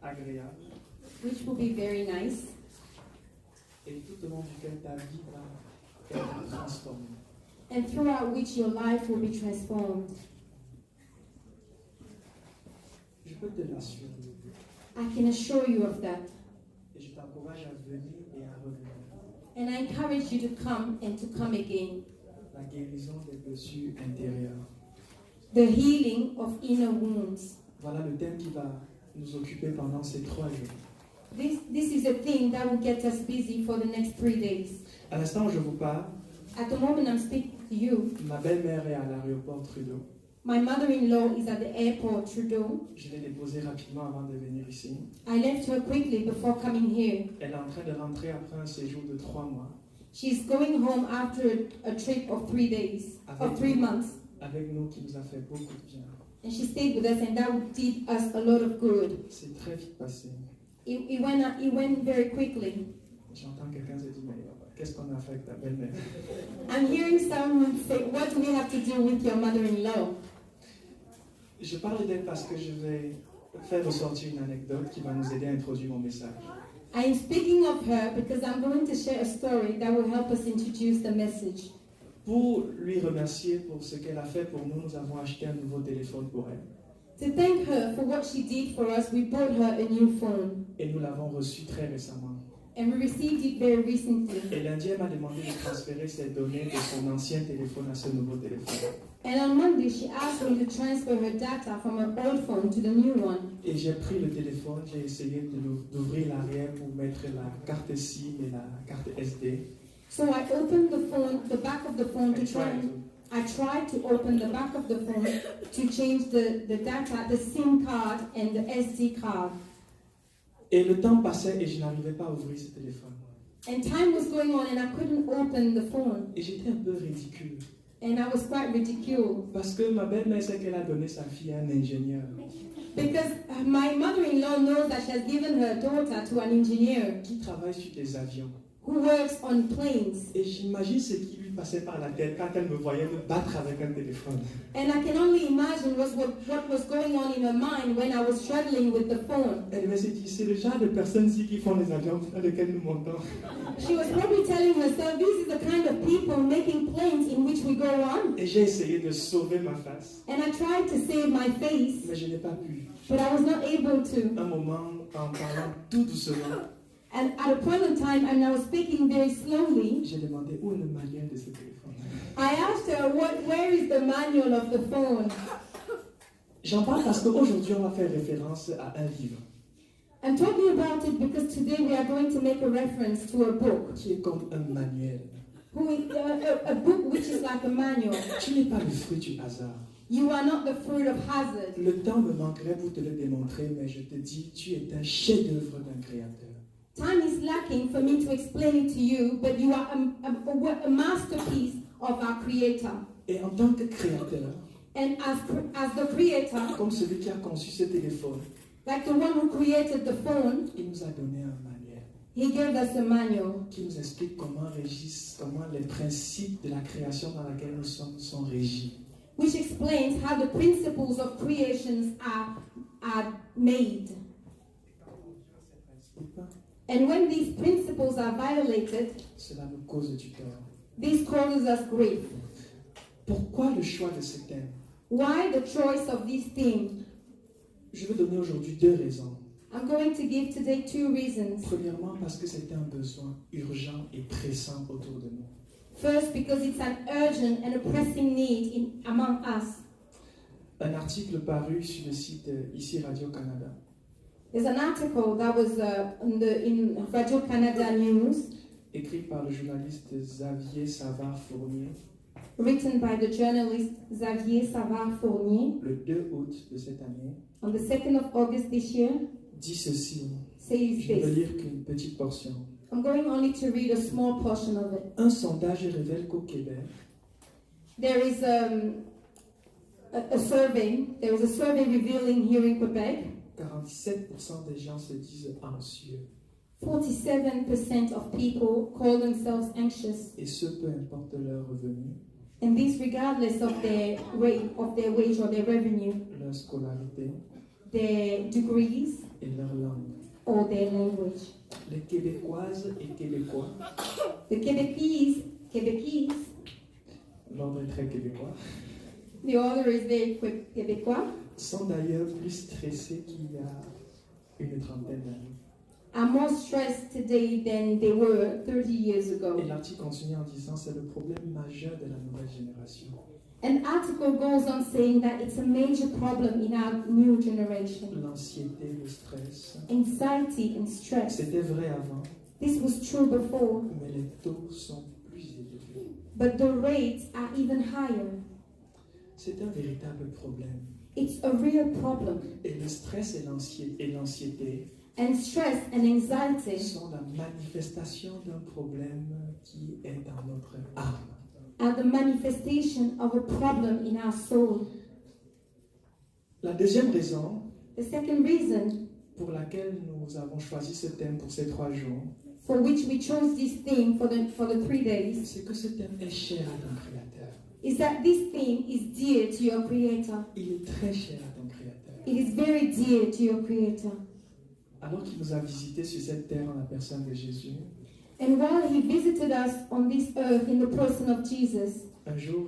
agréable which will be very nice, et tout au long duquel ta vie va être transformée. and throughout which your life will be transformed. Je peux te l'assurer I can assure you of that. et je t'encourage à venir et à revenir. And I encourage you to come and to come again. La guérison des blessures intérieures. The healing of inner wounds. Voilà le thème qui va nous occuper pendant ces 3 jours. This is a thing that will get us busy for the next 3 days. À l'instant où je vous parle, At the moment I'm speaking to you, ma belle-mère est à l'aéroport Trudeau. my mother-in-law is at the airport, Trudeau. Je l'ai déposée rapidement avant de venir ici. I left her quickly before coming here. Elle est en train de rentrer après un séjour de 3 mois. She's going home after a trip of 3 days, of 3 months. Avec nous qui nous a fait beaucoup de bien. And she stayed with us, and that did us a lot of good. C'est très vite passé. It went very quickly. J'entends quelqu'un se dire, mais qu'est-ce qu'on a fait avec ta belle-mère? I'm hearing someone say, what do we have to do with your mother-in-law? Je parle d'elle parce que je vais faire ressortir une anecdote qui va nous aider à introduire mon message. I am speaking of her because I'm going to share a story that will help us introduce the message. Pour lui remercier pour ce qu'elle a fait pour nous, nous avons acheté un nouveau téléphone pour elle. To thank her for what she did for us, we bought her a new phone. Et nous l'avons reçu très récemment. And we received it very recently. Et lundi, elle m'a demandé de transférer ses données de son ancien téléphone à ce nouveau téléphone. And on Monday, she asked me to transfer her data from her old phone to the new one. Et j'ai pris le téléphone, j'ai essayé d'ouvrir l'arrière pour mettre la carte SIM et la carte SD. So I opened the back of the phone to try. I tried to open the back of the phone to change the data, the SIM card and the SD card. Et le temps passait et je n'arrivais pas à ouvrir ce téléphone. And time was going on and I couldn't open the phone. Et j'étais un peu ridicule. And I was quite ridiculed. Parce que ma belle-mère sait qu'elle a donné sa fille à un ingénieur. Because my mother-in-law knows that she has given her daughter to an engineer Qui travaille sur des avions. who works on planes. Et j'imagine ce qui lui passait par la tête quand elle me voyait me battre avec un téléphone. And I can only imagine what was going on in her mind when I was struggling with the phone. Elle me dit, c'est le genre de personnes-ci qui font les avions dans lesquels nous montons. She was probably telling herself, this is the kind of people making planes in which we go on. Et j'ai essayé de sauver ma face. And I tried to save my face, Mais je n'ai pas pu. but I was not able to. Un moment, en parlant tout doucement, And at a point in time, and I was speaking very slowly, j'ai demandé où est le manuel de ce téléphone. I asked her, where is the manual of the phone? J'en parle parce qu'aujourd'hui, on va faire référence à un livre I'm talking about it because today we are going to make a reference to a book. qui est comme un manuel. A book which is like a manual. Tu n'es pas le fruit du hasard. You are not the fruit of hazard. Le temps me manquerait pour te le démontrer, mais je te dis, tu es un chef-d'œuvre d'un créateur. Time is lacking for me to explain it to you, but you are a masterpiece of our Creator. Et en tant que créateur, And as the Creator, comme celui qui a conçu ce téléphone, like the one who created the phone, il nous a donné un manuel He gave us a manual qui nous explique comment les principes de la création dans laquelle nous sommes sont régis. which explains how the principles of creations are made. And when these principles are violated, Cela nous cause du tort. this causes us grief. Pourquoi le choix de ce thème? Why the choice of this theme? Je vais donner aujourd'hui 2 raisons. I'm going to give today 2 reasons. Premièrement, parce que c'est un besoin urgent et pressant autour de nous. First, because it's an urgent and a pressing need among us. Un article paru sur le site ici Radio-Canada There's an article that was in Radio-Canada News, écrit par le journaliste Xavier Savard-Fournier written by the journalist Xavier Savard-Fournier, le 2 août de cette année, on the 2nd of August this year, dit ceci. says Je ne vais this. lire qu'une petite portion. I'm going only to read a small portion of it. Un sondage révèle qu'au Québec, There is a survey. There was a survey revealing here in Quebec, 47% des gens se disent anxieux. 47% of people call themselves anxious, Et ce, peu importe leur revenu, and this regardless of their rate, of their wage or their revenue, leur scolarité, their degrees, et leur langue. or their language. Les Québécoises et Québécois, The Quebecese, l'ordre est très québécois, the order is very Quebecois, sont d'ailleurs plus stressés qu'il y a une trentaine d'années. are more stressed today than they were 30 years ago. Et l'article continue en disant c'est le problème majeur de la nouvelle génération. An article goes on saying that it's a major problem in our new generation. L'anxiété, le stress, Anxiety and stress. c'était vrai avant, This was true before, mais les taux sont plus élevés. but the rates are even higher. C'est un véritable problème. It's a real problem. Et le stress et l'anxiété And stress and anxiety sont la manifestation d'un problème qui est dans notre âme. are the manifestation of a problem in our soul. La deuxième raison The second reason pour laquelle nous avons choisi ce thème pour ces 3 jours, for which we chose this theme for the 3 days c'est que ce thème est cher à ton Créateur. is that this theme is dear to your Creator. Il est très cher à ton Créateur. It is very dear to your Creator. Alors qu'il nous a visités sur cette terre en la personne de Jésus, And while He visited us on this earth in the person of Jesus, un jour,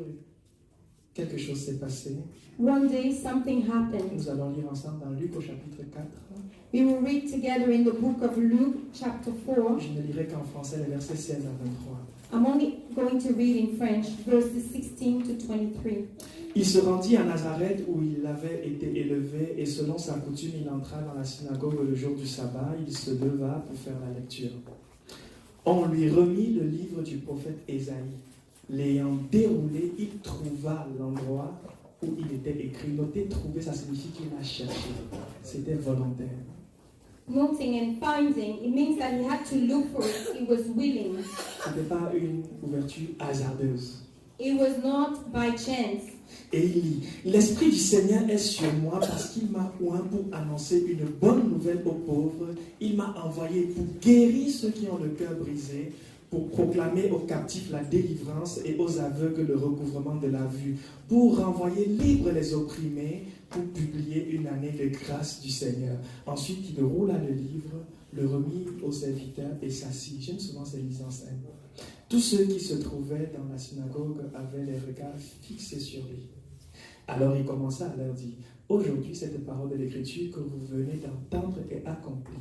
quelque chose s'est passé. one day something happened. Nous allons lire ensemble dans Luc au chapitre 4. We will read together in the book of Luke, chapter 4. Je ne lirai qu'en français les versets 16 à 23. I'm only going to read in French, verses 16 to 23. Il se rendit à Nazareth où il avait été élevé et selon sa coutume, il entra dans la synagogue le jour du sabbat. Il se leva pour faire la lecture. On lui remit le livre du prophète Ésaïe. L'ayant déroulé, il trouva l'endroit où il était écrit. Notez, trouver, ça signifie qu'il a cherché. C'était volontaire. Noting and finding, it means that he had to look for it. He was willing. Ce n'était pas une ouverture hasardeuse. It was not by chance. Et il lit, l'Esprit du Seigneur est sur moi parce qu'il m'a oint pour annoncer une bonne nouvelle aux pauvres. Il m'a envoyé pour guérir ceux qui ont le cœur brisé, pour proclamer aux captifs la délivrance et aux aveugles le recouvrement de la vue, pour renvoyer libres les opprimés, pour publier une année de grâce du Seigneur. Ensuite, il roula le livre, le remit aux serviteurs et s'assit. J'aime souvent ces mises en scène. Tous ceux qui se trouvaient dans la synagogue avaient les regards fixés sur lui. Alors il commença à leur dire, aujourd'hui cette parole de l'Écriture que vous venez d'entendre est accomplie.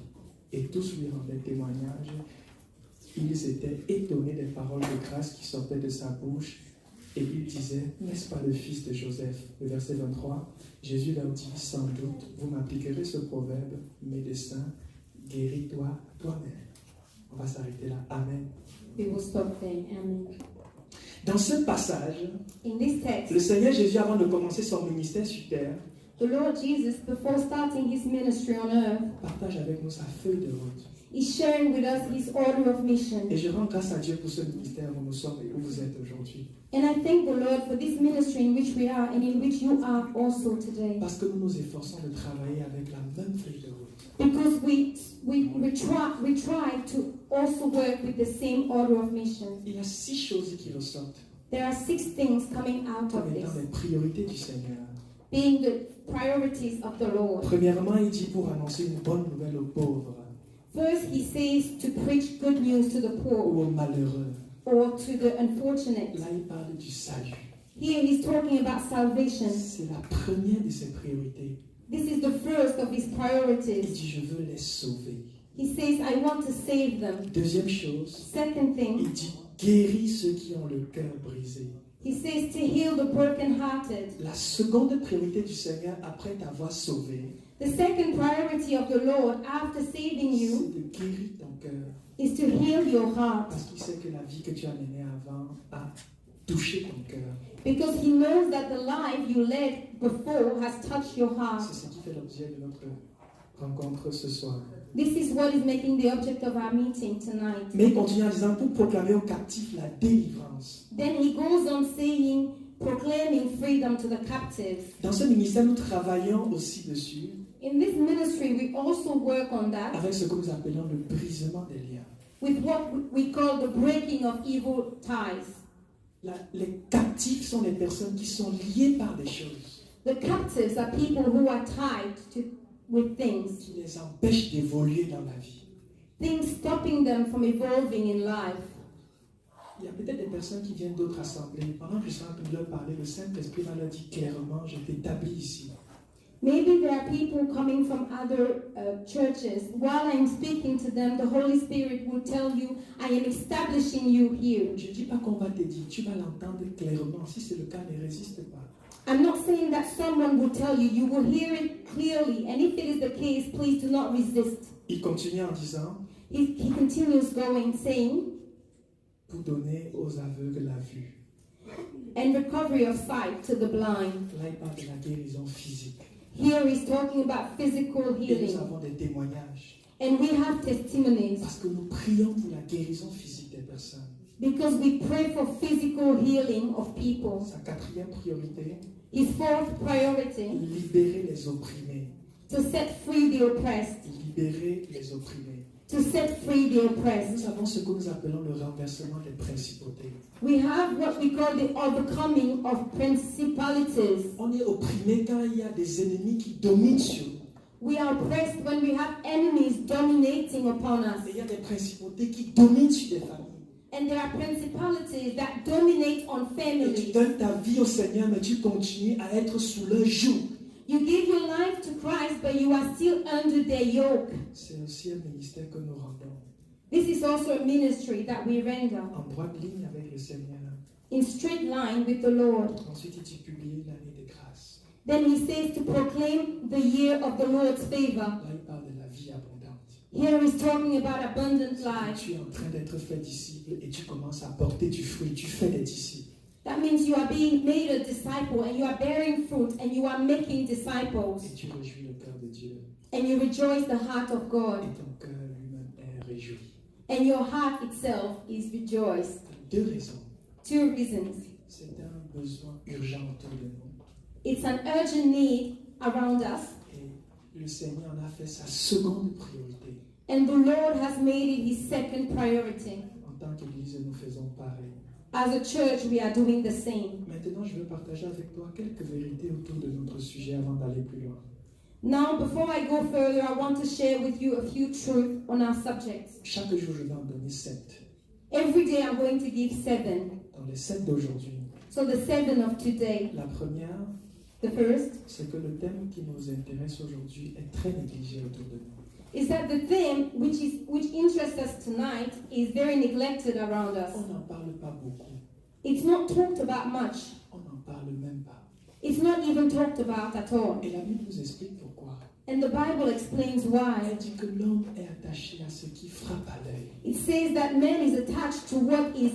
Et tous lui rendaient témoignage. Ils étaient étonnés des paroles de grâce qui sortaient de sa bouche. Et ils disaient, n'est-ce pas le fils de Joseph? Le verset 23, Jésus leur dit, sans doute, vous m'appliquerez ce proverbe, médecin, guéris-toi toi-même. On va s'arrêter là. Amen. We will stop there. Amen. Dans ce passage, In this text, le Seigneur Jésus, avant de commencer son ministère sur terre, the Lord Jesus, before starting his ministry on earth, partage avec nous sa feuille de route. is sharing with us his order of mission. Et je rends grâce à Dieu pour ce ministère où nous sommes et où vous êtes aujourd'hui. And I thank the Lord for this ministry in which we are and in which you are also today. Parce que nous nous efforçons de travailler avec la même feuille de route. Because we try to also work with the same order of mission. Il y a 6 choses qui ressortent There are 6 things coming out comme of étant this, les priorités du Seigneur. being the priorities of the Lord. Premièrement, il dit pour annoncer une bonne nouvelle aux pauvres First, he says to preach good news to the ou poor aux malheureux. or to the unfortunate. Là, il parle du salut. Here he's talking about salvation. C'est la première de ses priorités. This is the first of his Il priorities. dit, je veux les sauver. He says, I want to save them. Deuxième chose, Second thing, il dit, guéris ceux qui ont le cœur brisé. he says to heal the brokenhearted. La seconde priorité du Seigneur, après t'avoir sauvé, The second priority of the Lord after saving c'est you de guérir ton cœur. is to heal your heart. Parce qu'il sait que la vie que tu as menée avant a touché ton cœur. Because he knows that the life you led before has touched your heart. C'est ce qui fait l'objet de notre rencontre ce soir. This is what is making the object of our meeting tonight. Mais il continue en disant, pour proclamer aux captifs la délivrance. Then he goes on saying, proclaiming freedom to the captives. Dans ce ministère, nous travaillons aussi dessus In this ministry, we also work on that avec ce que nous appelons le brisement des liens. with what we call the breaking of evil ties. Les captifs sont les personnes qui sont liées par des choses. The captives are people who are tied to with things. qui les empêchent d'évoluer dans la vie. Things stopping them from evolving in life. Il y a peut-être des personnes qui viennent d'autres assemblées. Pendant que je suis en train de leur parler, le Saint-Esprit va leur dire clairement, je t'établis ici. Maybe there are people coming from other churches. While I'm speaking to them, the Holy Spirit will tell you, I am establishing you here. Je ne dis pas qu'on va te dire, tu vas l'entendre clairement. Si c'est le cas, ne résiste pas. I'm not saying that someone will tell you, you will hear it clearly. And if it is the case, please do not resist. Il continue en disant, He continues going, saying, pour donner aux aveugles la vue. and recovery of sight to the blind. Là, il parle de la guérison physique. Here he's talking about physical Et nous healing. avons des témoignages. And we have testimonies Parce que nous prions pour la guérison physique des personnes. because we pray for physical healing of people. Sa quatrième priorité, His fourth priority, libérer les opprimés. to set free the oppressed. Libérer les opprimés. To set free the oppressed. Nous avons ce que nous appelons le renversement des principautés. We have what we call the overcoming of principalities. On est opprimé quand il y a des ennemis qui dominent sur nous. We are oppressed when we have enemies dominating upon us. Et il y a des principautés qui dominent sur des familles. And there are principalities that dominate on Et tu families. donnes ta vie au Seigneur, mais tu continues à être sous leur joug. You give your life to Christ, but you are still under their yoke. C'est aussi un ministère que nous rendons. This is also a ministry that we render En droite ligne avec le Seigneur. in straight line with the Lord. Ensuite, il dit publier l'année de grâce. Then he says to proclaim the year of the Lord's favor. Là, il parle de la vie abondante. Here he's talking about abundant life. Tu es en train d'être fait disciple et tu commences à porter du fruit. Tu fais des disciples. That means you are being made a disciple and you are bearing fruit and you are making disciples. Et tu réjouis le cœur de Dieu. And you rejoice the heart of God. Et ton cœur lui-même est réjoui. And your heart itself is rejoiced. Deux raisons. Two reasons. C'est un besoin urgent autour de nous. It's an urgent need around us. Et le Seigneur en a fait sa seconde priorité. And the Lord has made it his second priority. En tant qu'Église, nous faisons pareil. As a church, we are doing the same. Maintenant, je veux partager avec toi quelques vérités autour de notre sujet avant d'aller plus loin. Now, before I go further, I want to share with you a few truths on our subjects. Chaque jour, je vais en donner 7. Every day, I'm going to give 7. Dans les 7 d'aujourd'hui, So the 7 of today, la première, the first, c'est que le thème qui nous intéresse aujourd'hui est très négligé autour de nous. is that the theme which interests us tonight is very neglected around us. On n'en parle pas beaucoup. It's not talked about much. On n'en parle même pas. It's not even talked about at all. Et la Bible nous explique pourquoi. And the Bible explains why. Elle dit que l'homme est attaché à ce qui frappe à l'œil. It says that man is attached to what is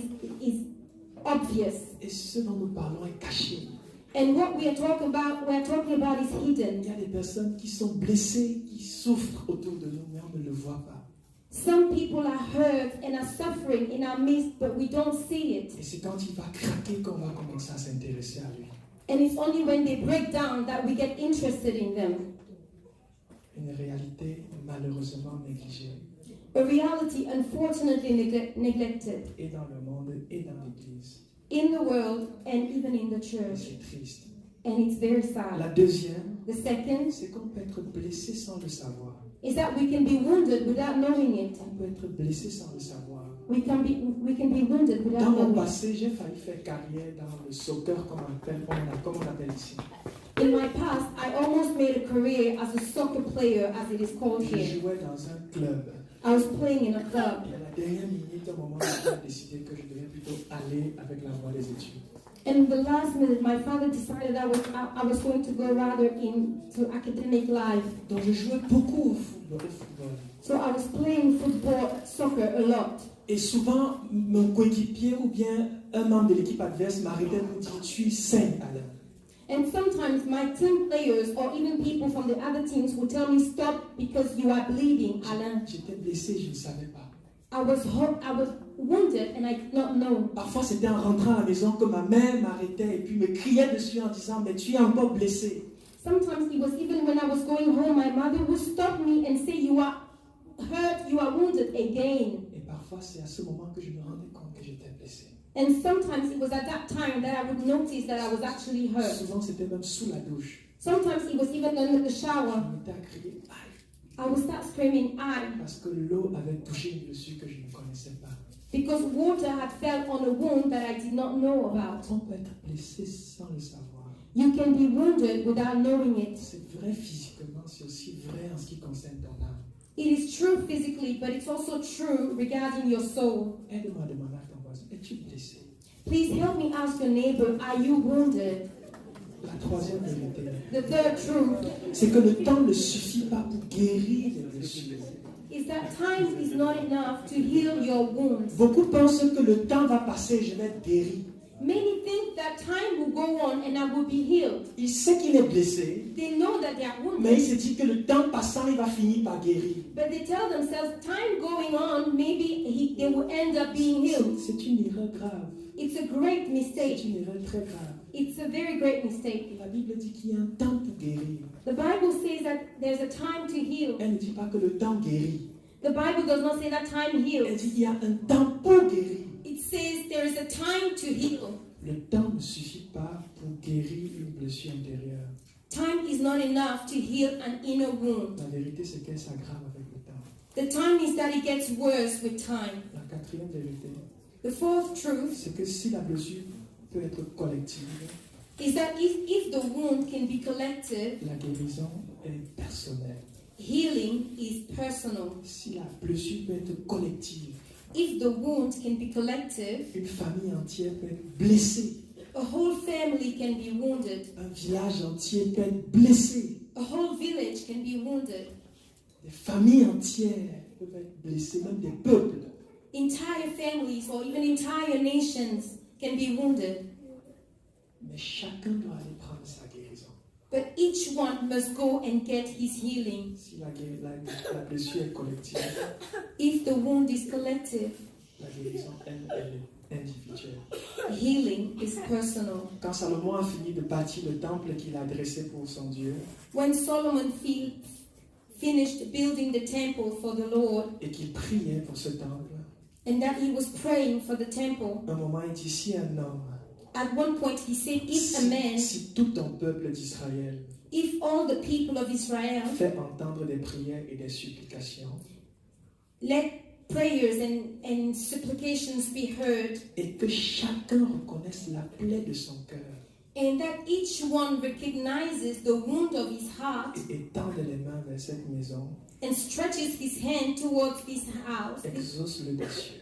obvious. Et ce dont nous parlons est caché. And what we're talking about is hidden. Il y a des personnes qui sont blessées, qui souffrent autour de nous, mais on ne le voit pas. Some people are hurt and are suffering in our midst, but we don't see it. Et c'est quand il va craquer qu'on va commencer à s'intéresser à lui. And it's only when they break down that we get interested in them. Une réalité malheureusement négligée. A reality unfortunately neglected Et dans le monde et dans l'Église. in the world and even in the Et church. c'est triste. And it's very La sad. deuxième, The second c'est qu'on peut être blessé sans le savoir. is that we can be wounded without knowing it. On peut être blessé sans le savoir. We can be wounded without Dans mon knowing it. passé, j'ai failli faire carrière dans le soccer, comme on appelle ici. In my past, I almost made a career as a soccer player, as it is called Je here. jouais dans un club. I was playing in a club. Et à la dernière minute, au moment où j'ai décidé que je devais plutôt aller avec la voie des études. And in the last minute, my father decided I was going to go rather into academic life. Donc je jouais beaucoup au football. So I was playing football, soccer a lot. Et souvent, mon coéquipier ou bien un membre de l'équipe adverse m'arrêtait et me dit, tu saignes, Alain. And sometimes my team players or even people from the other teams would tell me, stop because you are bleeding, Alain. J'étais blessé, je ne savais pas. I was wounded and I did not know. Parfois, c'était en rentrant à la maison que ma mère m'arrêtait et puis me criait dessus en disant, mais tu es encore blessé. Sometimes it was even when I was going home, my mother would stop me and say, you are hurt, you are wounded again. Et parfois, c'est à ce moment que je me rendais compte que j'étais blessé. And sometimes it was at that time that I would notice that I was actually hurt. Souvent, c'était même sous la douche. Sometimes it was even under the Je shower. me mettais à crier, I will start screaming, I, parce que l'eau avait touché une blessure que je ne connaissais pas. because water had fell on a wound that I did not know about. On peut être blessé sans le savoir. You can be wounded without knowing it. C'est vrai physiquement, c'est aussi vrai en ce qui concerne ton âme. It is true physically, but it's also true regarding your soul. Aide-moi à demander à ton voisin, es-tu blessé? Please help me ask your neighbor, are you wounded? La troisième vérité, The third truth c'est que le temps ne suffit pas pour guérir les blessures. is that time is not enough to heal your wounds. Beaucoup pensent que le temps va passer, je vais être guéri. Many think that time will go on and I will be healed. Il sait qu'il est blessé, They know that they are mais il wounded, se dit que le temps passant, il va finir par guérir. but they tell themselves, time going on, maybe they will end up being healed. C'est une erreur grave. It's a great C'est mistake. une erreur très grave. It's a very great mistake. La Bible dit qu'il y a un temps pour guérir. The Bible says that there's a time to heal. Elle ne dit pas que le temps guérit. The Bible does not say that time Elle heals. dit qu'il y a un temps pour guérir. It says there is a time to heal. Le temps ne suffit pas pour guérir une blessure intérieure. Time is not enough to heal an inner wound. La vérité, c'est qu'elle s'aggrave avec le temps. The time is that it gets worse with time. La quatrième vérité, The fourth truth c'est que si la blessure peut être collective, is that if the wound can be collective, la guérison est personnelle. healing is personal. Si la blessure peut être collective, If the wound can be collective, une famille entière peut être blessée. a whole family can be wounded. Un village entier peut être blessé. A whole village can be wounded. Des familles entières peuvent être blessées, même des peuples. Entire families or even entire nations can be wounded. Mais chacun doit aller prendre sa guérison. But each one must go and get his healing. Si la blessure est collective, If the wound is collective, la guérison, elle est individuelle. healing is personal. Quand Salomon a fini de bâtir le temple qu'il a dressé pour son Dieu, When Solomon finished building the temple for the Lord, et qu'il priait pour ce temple, and that he was praying for the temple, un moment il dit, si un homme, at one point he said, if a man, si tout ton peuple d'Israël if all the people of Israel fait entendre des prières et des supplications, let prayers and supplications be heard, et que chacun reconnaisse la plaie de son cœur, and that each one recognizes the wound of his heart et étende les mains vers cette maison, and stretches his hand towards this house, exauce-le des cieux.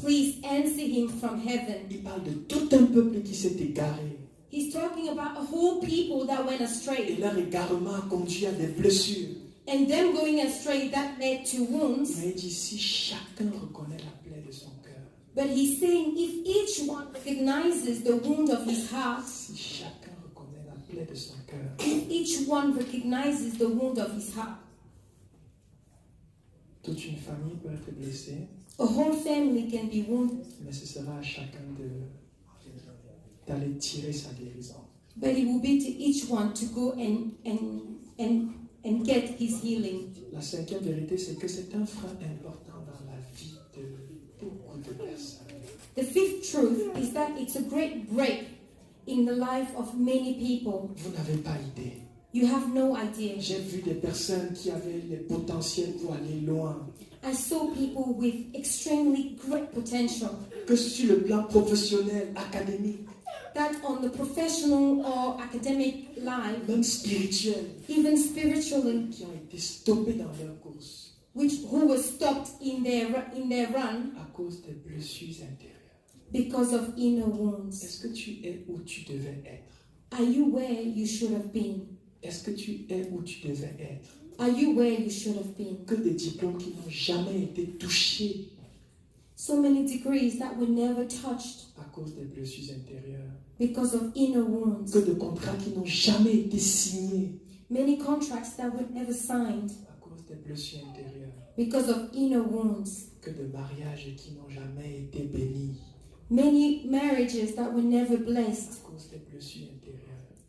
please answer him from heaven. Il parle de tout un peuple qui s'est égaré. He's talking about a whole people that went Et astray, leur égarement a conduit à des blessures. and them going astray that led to wounds. Mais il dit, si chacun reconnaît la plaie de son cœur, But he's saying if each one recognizes the wound of his heart, si chacun reconnaît la plaie de son cœur, if each one recognizes the wound of his heart, toute une famille peut être blessée, a whole family can be wounded. mais ce sera à chacun d'aller tirer sa guérison. But it will be to each one to go and get his healing. La cinquième vérité, c'est que c'est un frein important dans la vie de beaucoup de personnes. The fifth truth is that it's a great break in the life of many people. Vous n'avez pas idée. You have no idea. J'ai vu des personnes qui avaient le potentiel pour aller loin, I saw people with extremely great potential, que sur le plan professionnel, académique, that on the professional or academic life, même spirituel, even spiritually, qui ont été stoppés dans leur course who were stopped in their run à cause des blessures intérieures. because of inner wounds. Est-ce que tu es où tu devais être? Are you where you should have been? Est-ce que tu es où tu devais être? Are you where you should have been? Que des diplômes qui n'ont jamais été touchés So many degrees that were never touched à cause des blessures intérieures. because of inner wounds. Que de contrats qui n'ont jamais été signés Many contracts that were never signed à cause des blessures intérieures. because of inner wounds. Que de mariages qui n'ont jamais été bénis Many marriages that were never blessed à cause des blessures intérieures.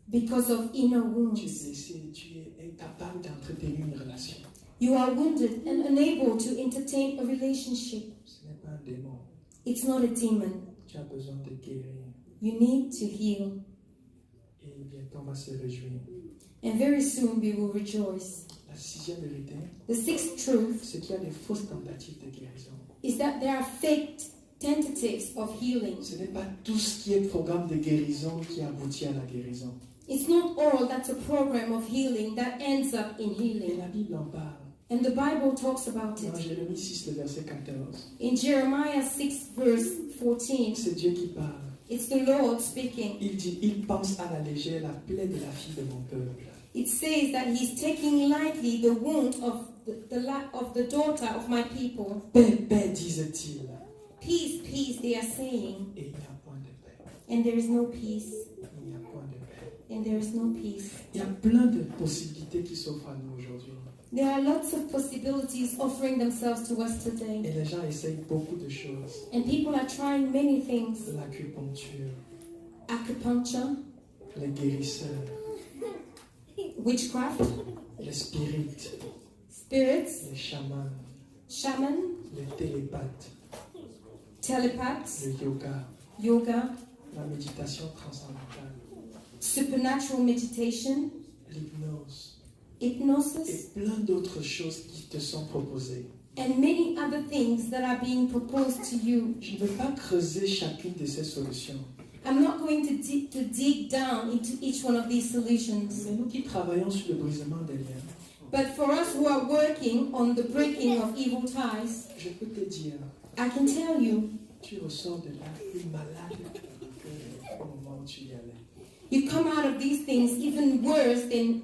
because of inner Tu es wounds. blessé, tu es incapable d'entretenir une relation. You are wounded and unable to entertain a relationship. Ce n'est pas un démon. It's not a demon. Tu as besoin de guérir. You need to heal. Et bientôt on va se réjouir. And very soon we will rejoice. La sixième vérité, The sixth truth c'est qu'il y a des fausses tentatives de guérison. is that there are fake tentatives of healing. Ce n'est pas tout ce qui est programme de guérison qui aboutit à la guérison. It's not all that's a program of healing that ends up in Et healing. la Bible en parle. And the Bible talks about Dans it. Jérémie 6, le verset 14, In Jeremiah 6, verse 14, c'est Dieu qui parle. it's the Lord speaking. Il dit, il pense à la légère la plaie de la fille de mon peuple. It says that he's taking lightly the wound of the daughter of my people. Paix, paix, disent-ils. Peace, peace, they are saying, Et il n'y a point de paix. and there is no peace. Il n'y a point de paix. And there is no peace. Il y a plein de possibilités qui s'offrent à nous aujourd'hui. There are lots of possibilities offering themselves to us today. Et les gens essayent beaucoup de choses. And people are trying many things. L'acupuncture, Acupuncture, les guérisseurs, witchcraft, les spirites, spirits, les chamans, shaman, les télépathes, telepaths, le yoga, yoga, la méditation transcendantale, supernatural meditation, l'hypnose hypnosis, et plein d'autres choses qui te sont proposées. and many other things that are being proposed to you. Je ne veux pas creuser chacune de ces solutions. I'm not going to dig down into each one of these solutions. Mais nous qui travaillons sur le brisement des liens, But for us who are working on the breaking of evil ties, je peux te dire, I can tell you, tu ressors de là plus malade qu'au moment où tu y allais. you come out of these things even worse than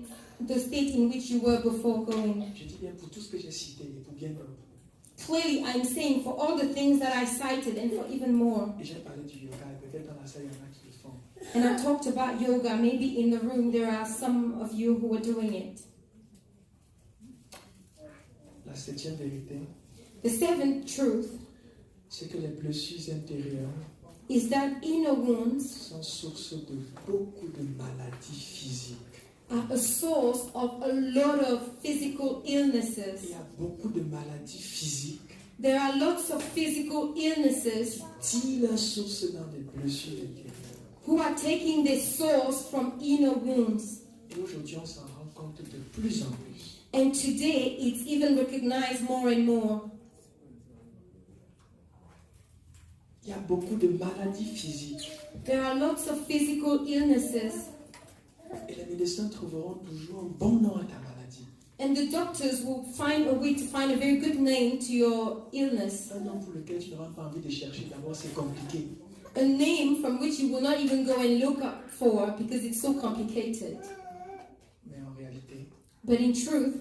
the state in which you were before going. Je dis bien pour tout ce que j'ai cité et pour bien d'autres. Clearly, I'm saying for all the things that I cited and for even more. Et j'ai parlé du yoga et peut-être dans la salle, il y en a qui le font. And I talked about yoga. Maybe in the room there are some of you who are doing it. La septième vérité, The seventh truth c'est que les blessures intérieures is that inner wounds sont source de beaucoup de maladies physiques. are a source of a lot of physical Il y illnesses. a beaucoup de maladies physiques There are lots of physical illnesses qui tirent source dans des blessures intérieures. who are taking their source from inner wounds. Et aujourd'hui, on s'en rend compte de plus en plus. And today it's even recognized more and more. Il y a beaucoup de maladies physiques. There are lots of physical illnesses, Et les médecins trouveront toujours un bon nom à ta maladie. and the doctors will find a way to find a very good name to your illness. Un nom pour lequel tu n'auras pas envie de chercher. D'abord, c'est compliqué. A name from which you will not even go and look up for because it's so complicated. Mais en réalité, But in truth,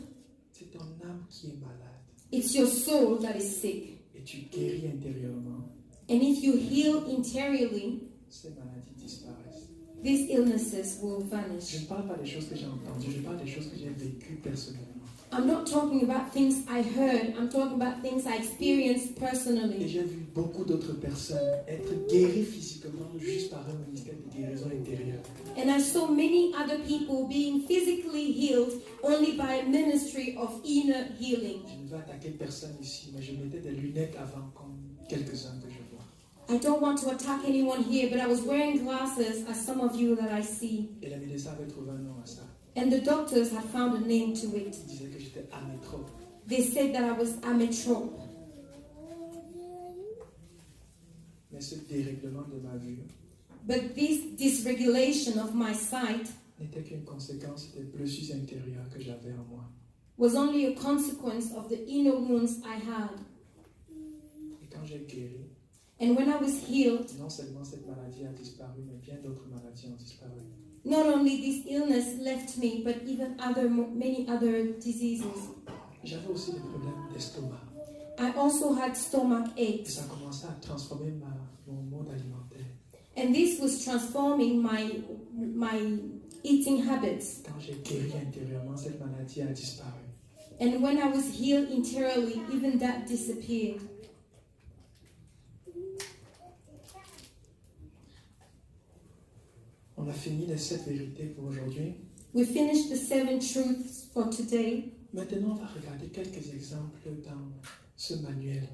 c'est ton âme qui est malade. it's your soul that is sick. Et tu guéris intérieurement. And if you heal interiorly, Ces maladies disparaissent. these illnesses will Je vanish. ne parle pas des choses que j'ai entendues, je parle des choses que j'ai vécues personnellement. I'm not talking about things I heard, I'm talking about things I experienced Et personally. j'ai vu beaucoup d'autres personnes être guéries physiquement juste par un ministère de guérison intérieure. And I saw many other people being physically healed only by a ministry of inner healing. Je ne vais attaquer personne ici, mais je mettais des lunettes avant comme quelques-uns que je vois. I don't want to attack anyone here, but I was wearing glasses as some of you that I see. Et les médecins avaient trouvé un nom à ça. And the doctors had found a name to it. Ils disaient que j'étais amétrope. They said that I was ametrope. Mais ce dérèglement de ma vue But this dysregulation of my sight n'était qu'une conséquence des blessures intérieures que j'avais en moi. was only a consequence of the inner wounds I had. Et quand j'ai guéri, And when I was healed, non seulement cette maladie a disparu, mais bien d'autres maladies ont disparu. not only this illness left me, but even many other diseases. J'avais aussi des problèmes d'estomac. I also had stomach Et aches. ça commençait à transformer mon mode alimentaire. And this was transforming my eating habits. Quand j'ai guéri intérieurement, cette maladie a disparu. And when I was healed interiorly, even that disappeared. On a fini les 7 vérités pour aujourd'hui. We finished the 7 truths for today. Maintenant, on va regarder quelques exemples dans ce manuel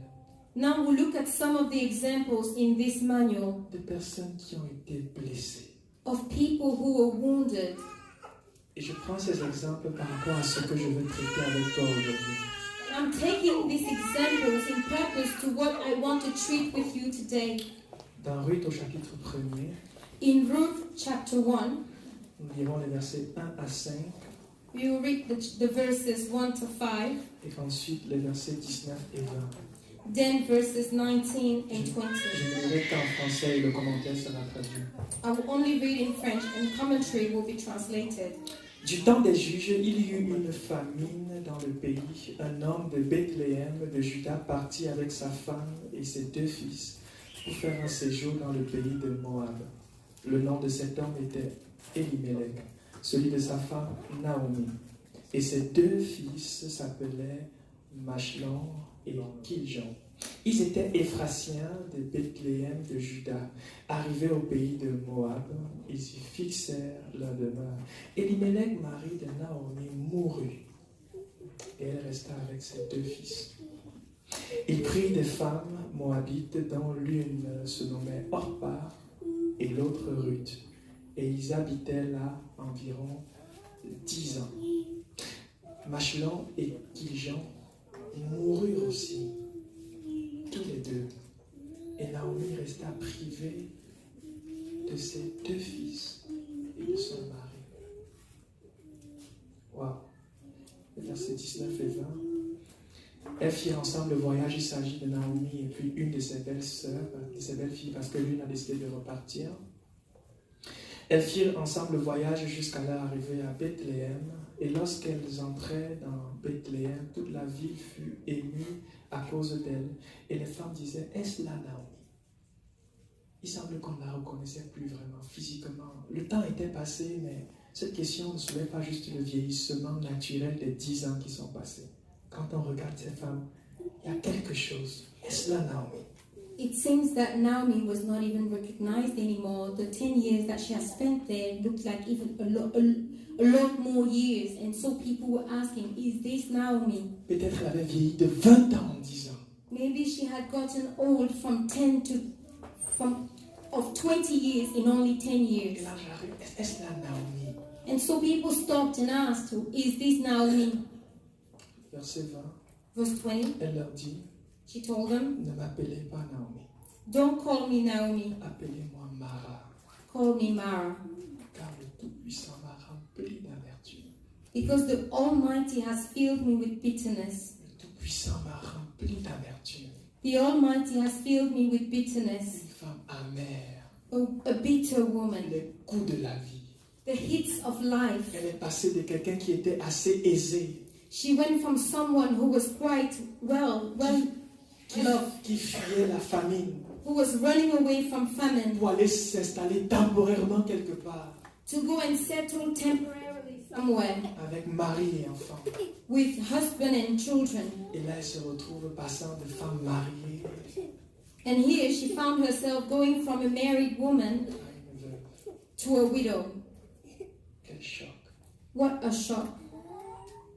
Now we'll look at some of the examples in this manual de personnes qui ont été blessées. of people who were wounded. Et je prends ces exemples par rapport à ce que je veux traiter avec toi aujourd'hui. I'm taking these examples in purpose to what I want to treat with you today. Dans Ruth au chapitre 1er, In Ruth chapter 1, nous lirons les versets 1 à 5 we will read the verses 1 to 5, et ensuite les versets 19 et 20. then verses 19 and 20. Je ne lirai qu'en français et le commentaire sera traduit. I will only read in French and commentary will be translated. Du temps des juges, il y eut une famine dans le pays. Un homme de Bethléem de Juda partit avec sa femme et ses 2 fils pour faire un séjour dans le pays de Moab. Le nom de cet homme était Elimelech, celui de sa femme Naomi. Et ses 2 fils s'appelaient Machlon et Kiljon. Ils étaient Éphrasiens de Bethléem de Juda. Arrivés au pays de Moab, ils y fixèrent leur demeure. Elimelech, mari de Naomi, mourut, et elle resta avec ses 2 fils. Il prit des femmes moabites dont l'une se nommait Orpa et l'autre Ruth, et ils habitaient là environ 10 ans. Machlon et Kiljon moururent aussi, tous les 2. Et Naomi resta privée de ses 2 fils et de son mari. Waouh! Versets 19 et 20. Elles firent ensemble le voyage. Il s'agit de Naomi et puis une de ses belles sœurs, de ses belles filles, parce que l'une a décidé de repartir. Elles firent ensemble le voyage jusqu'à leur arrivée à Bethléem. Et lorsqu'elles entraient dans Bethléem, toute la ville fut émue à cause d'elles. Et les femmes disaient, est-ce là Naomi? Il semble qu'on ne la reconnaissait plus vraiment physiquement. Le temps était passé, mais cette question ne soulève pas juste le vieillissement naturel des 10 ans qui sont passés. Quand on regarde ces femmes, il y a quelque chose. Est-ce là Naomi? It seems that Naomi was not even recognized anymore. The 10 years that she has spent there looked like even a lot more years. And so people were asking, is this Naomi? Peut-être elle avait vieilli de 20 ans en 10 ans. Maybe she had gotten old from 20 years in only 10 Et years. là j'arrive, est-ce là Naomi? And so people stopped and asked, is this Naomi? Verset 20, Verse 20, elle leur dit, she told them, ne m'appelez pas Naomi, don't call me Naomi, appelez-moi Mara, call me Mara. car le Tout-Puissant m'a rempli d'amertume. Because the Almighty has filled me with bitterness. Le Tout-Puissant m'a rempli d'amertume. The Almighty has filled me with bitterness. Une femme amère, A bitter woman. les coups de la vie. The hits of life. Elle est passée de quelqu'un qui était assez aisé, She went from someone who was quite well loved, qui fuyait la famine who was running away from famine, pour aller s'installer temporairement quelque part to go and settle temporarily somewhere avec mari et enfants. with husband and children. Et là, elle se retrouve passant de femme mariée And here she found herself going from a married woman à une veuve. to a widow. Quel choc. What a shock.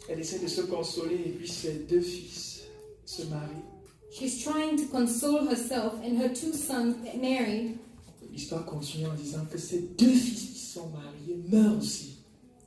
Elle essaie de se consoler et puis ses 2 fils se marient. She's trying to console herself and her 2 sons get married. L'histoire continue en disant que ces 2 fils qui sont mariés meurent aussi.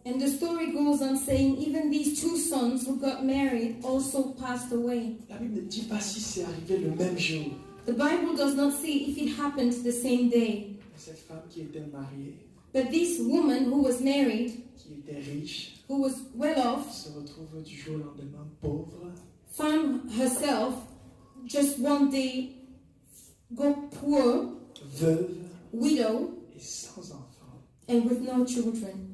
And the story goes on saying even these 2 sons who got married also passed away. La Bible ne dit pas si c'est arrivé le même jour. The Bible does not say if it happened the same day. Mais cette femme qui était mariée, But this woman who was married, qui était riche, who was well off, se retrouve du jour au lendemain pauvre, found herself just one day go poor, veuve widow, et sans enfant. and with no children.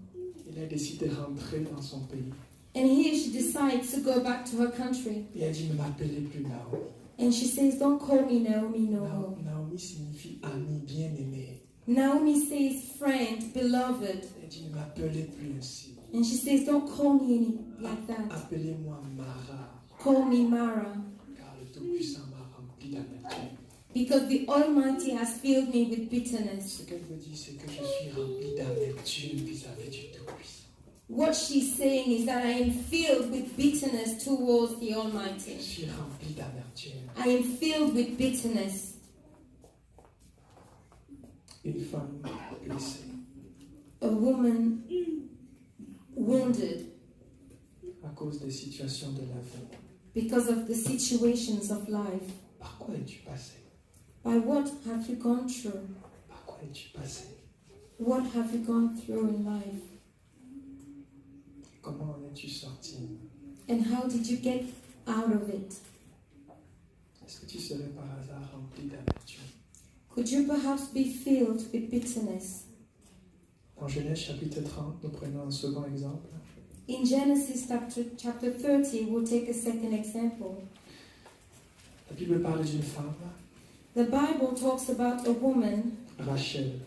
Elle décide de rentrer dans son pays. And here she decides to go back to her country. Et elle dit, ne m'appelez plus Naomi. And she says, don't call me Naomi no more. Naomi signifie ami, bien-aimé. Naomi says, friend, beloved. Elle dit, ne m'appelez plus ainsi. And she says, don't call me any like that. Appelez-moi Mara, Call me Mara. car le Tout-Puissant m'a rempli d'amertume. Because the Almighty has filled me with bitterness. Ce qu'elle veut dire, c'est que je suis rempli d'amertume vis-à-vis du Tout-Puissant. What she's saying is that I am filled with bitterness towards the Je Almighty. suis rempli d'amertume. I am filled with bitterness. Une femme blessée. A woman wounded à cause des situations de la vie. because of the situations of life. Par quoi es-tu passé? By what have you gone through? Par quoi es-tu passé? What have you gone through in life? Comment en es-tu sorti? And how did you get out of it? Est-ce que tu serais par hasard rempli d'amertume? Could you perhaps be filled with bitterness? En Genèse chapitre 30, nous prenons un second exemple. In Genesis chapter 30, we'll take a second example. La Bible parle d'une femme, The Bible talks about a woman, Rachel.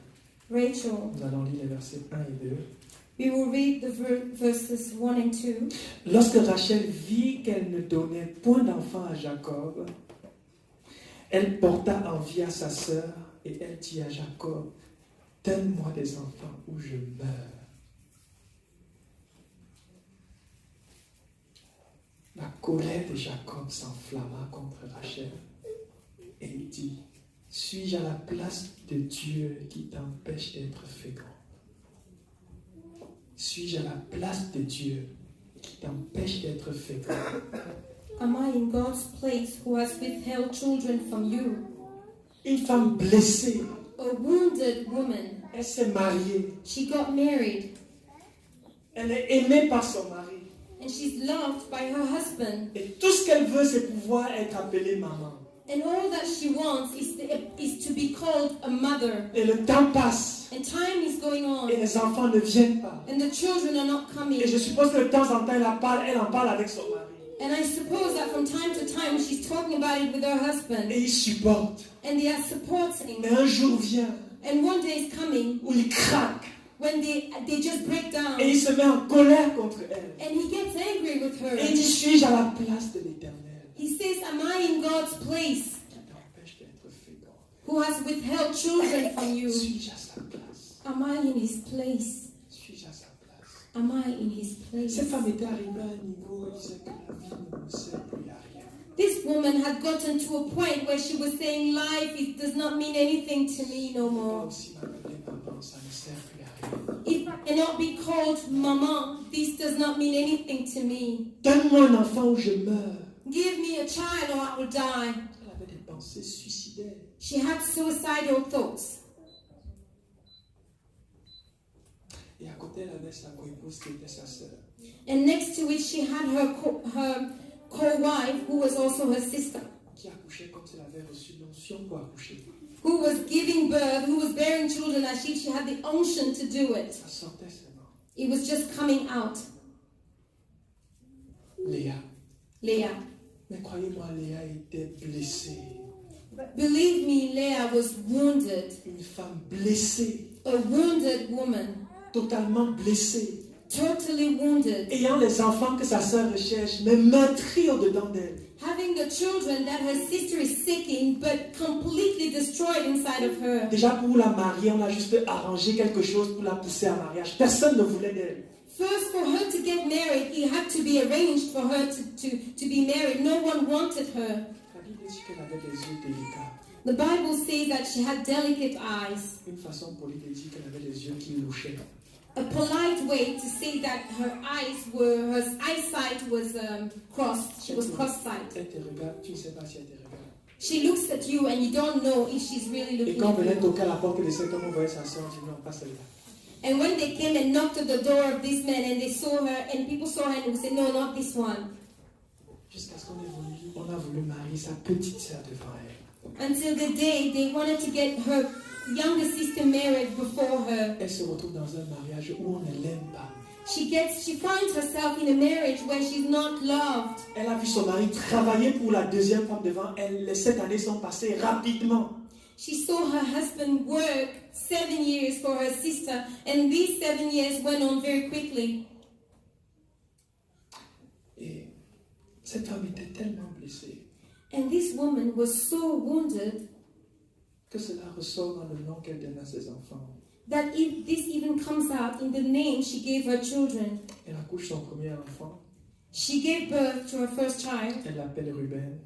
Rachel. Nous allons lire les versets 1 et 2. We will read the verses 1 and 2. Lorsque Rachel vit qu'elle ne donnait point d'enfant à Jacob, elle porta envie à sa sœur et elle dit à Jacob, donne-moi des enfants ou je meurs. La colère de Jacob s'enflamma contre Rachel et il dit, suis-je à la place de Dieu qui t'empêche d'être fécond? Suis-je à la place de Dieu qui t'empêche d'être fécond? Am I in God's place who has withheld children from you? Une femme blessée, A wounded woman. elle s'est mariée, She got married elle est aimée par son mari. and she's loved by her husband. Et tout ce qu'elle veut, c'est pouvoir être appelée maman. And all that she wants is to be called a mother. Et le temps passe, And time is going on. et les enfants ne viennent pas. And the children are not coming. Et je suppose que de temps en temps, elle en parle avec son mari. And I suppose that from time to time she's talking about it with her husband. Et il supporte. And they are supporting. Mais un jour vient And one day is coming où il craque. when they just break down. Et il se met en colère contre elle. And he gets angry with her. Et il dit, suis-je à la place de l'Éternel He says, am I in God's place qui t'empêche d'être fécond? who has withheld children from you? Suis-je à sa place? Am I in his place? Suis-je à sa place? Am I in his place? Cette femme était arrivée à un niveau où elle disait que la vie ne me sert plus à rien. This woman had gotten to a point where she was saying, life does not mean anything to me no Moi more. aussi m'appeler maman, ça ne sert plus à rien. If I cannot be called mama, this does not mean anything to me. Donne-moi un enfant ou je meurs. Give me a child or I will die. Elle avait des pensées suicidaires. She had suicidal thoughts. Et à côté, elle avait sa co-épouse qui était sa sœur. And next to it, she had her co-wife, who was also her sister, Qui accouchait comme si elle avait reçu l'onction pour accoucher. who was giving birth, who was bearing children as if she had the unction to do it. Ça sortait seulement. It was just coming out. Léa. Leah. Mais croyez-moi, Léa était blessée. Believe me, Leah was wounded. Une femme blessée. A wounded woman. Totalement blessée. Totally wounded. Ayant les enfants que sa sœur recherche, mais meurtris au-dedans d'elle. Having the children that her sister is seeking, but completely destroyed inside of her. Déjà pour la marier, on a juste arrangé quelque chose pour la pousser à mariage. Personne ne voulait d'elle. First, for her to get married, it had to be arranged for her to be married. No one wanted her. La Bible dit qu'elle avait des yeux délicats. The Bible says that she had delicate eyes. Une façon polie de dire qu'elle avait des yeux qui louchaient. A polite way to say that her eyesight was crossed. She was cross-sighted. Elle te regarde, tu ne sais pas si elle te regarde. She looks at you and you don't know if she's really Et looking quand on at venait you. toquer à la porte de cet homme, on voyait sa soeur, on dit non, pas celle-là. And when they came and knocked at the door of this man and they saw her and people saw her and would say, no, not this one. Jusqu'à ce qu'on a voulu marier sa petite soeur devant elle. Until the day they wanted to get her younger sister married before her. Elle se retrouve dans un mariage où on ne l'aime pas. She finds herself in a marriage where she's not loved. Elle a vu son mari travailler pour la deuxième femme devant elle. Les 7 années sont passées rapidement. She saw her husband work 7 years for her sister, and these 7 years went on very quickly. Et cette femme était tellement blessée And this woman was so wounded que cela ressort dans le nom qu'elle donne à ses enfants. that this even comes out in the name she gave her children. Elle accouche son premier enfant. She gave birth to her first child, Elle l'appelle Ruben.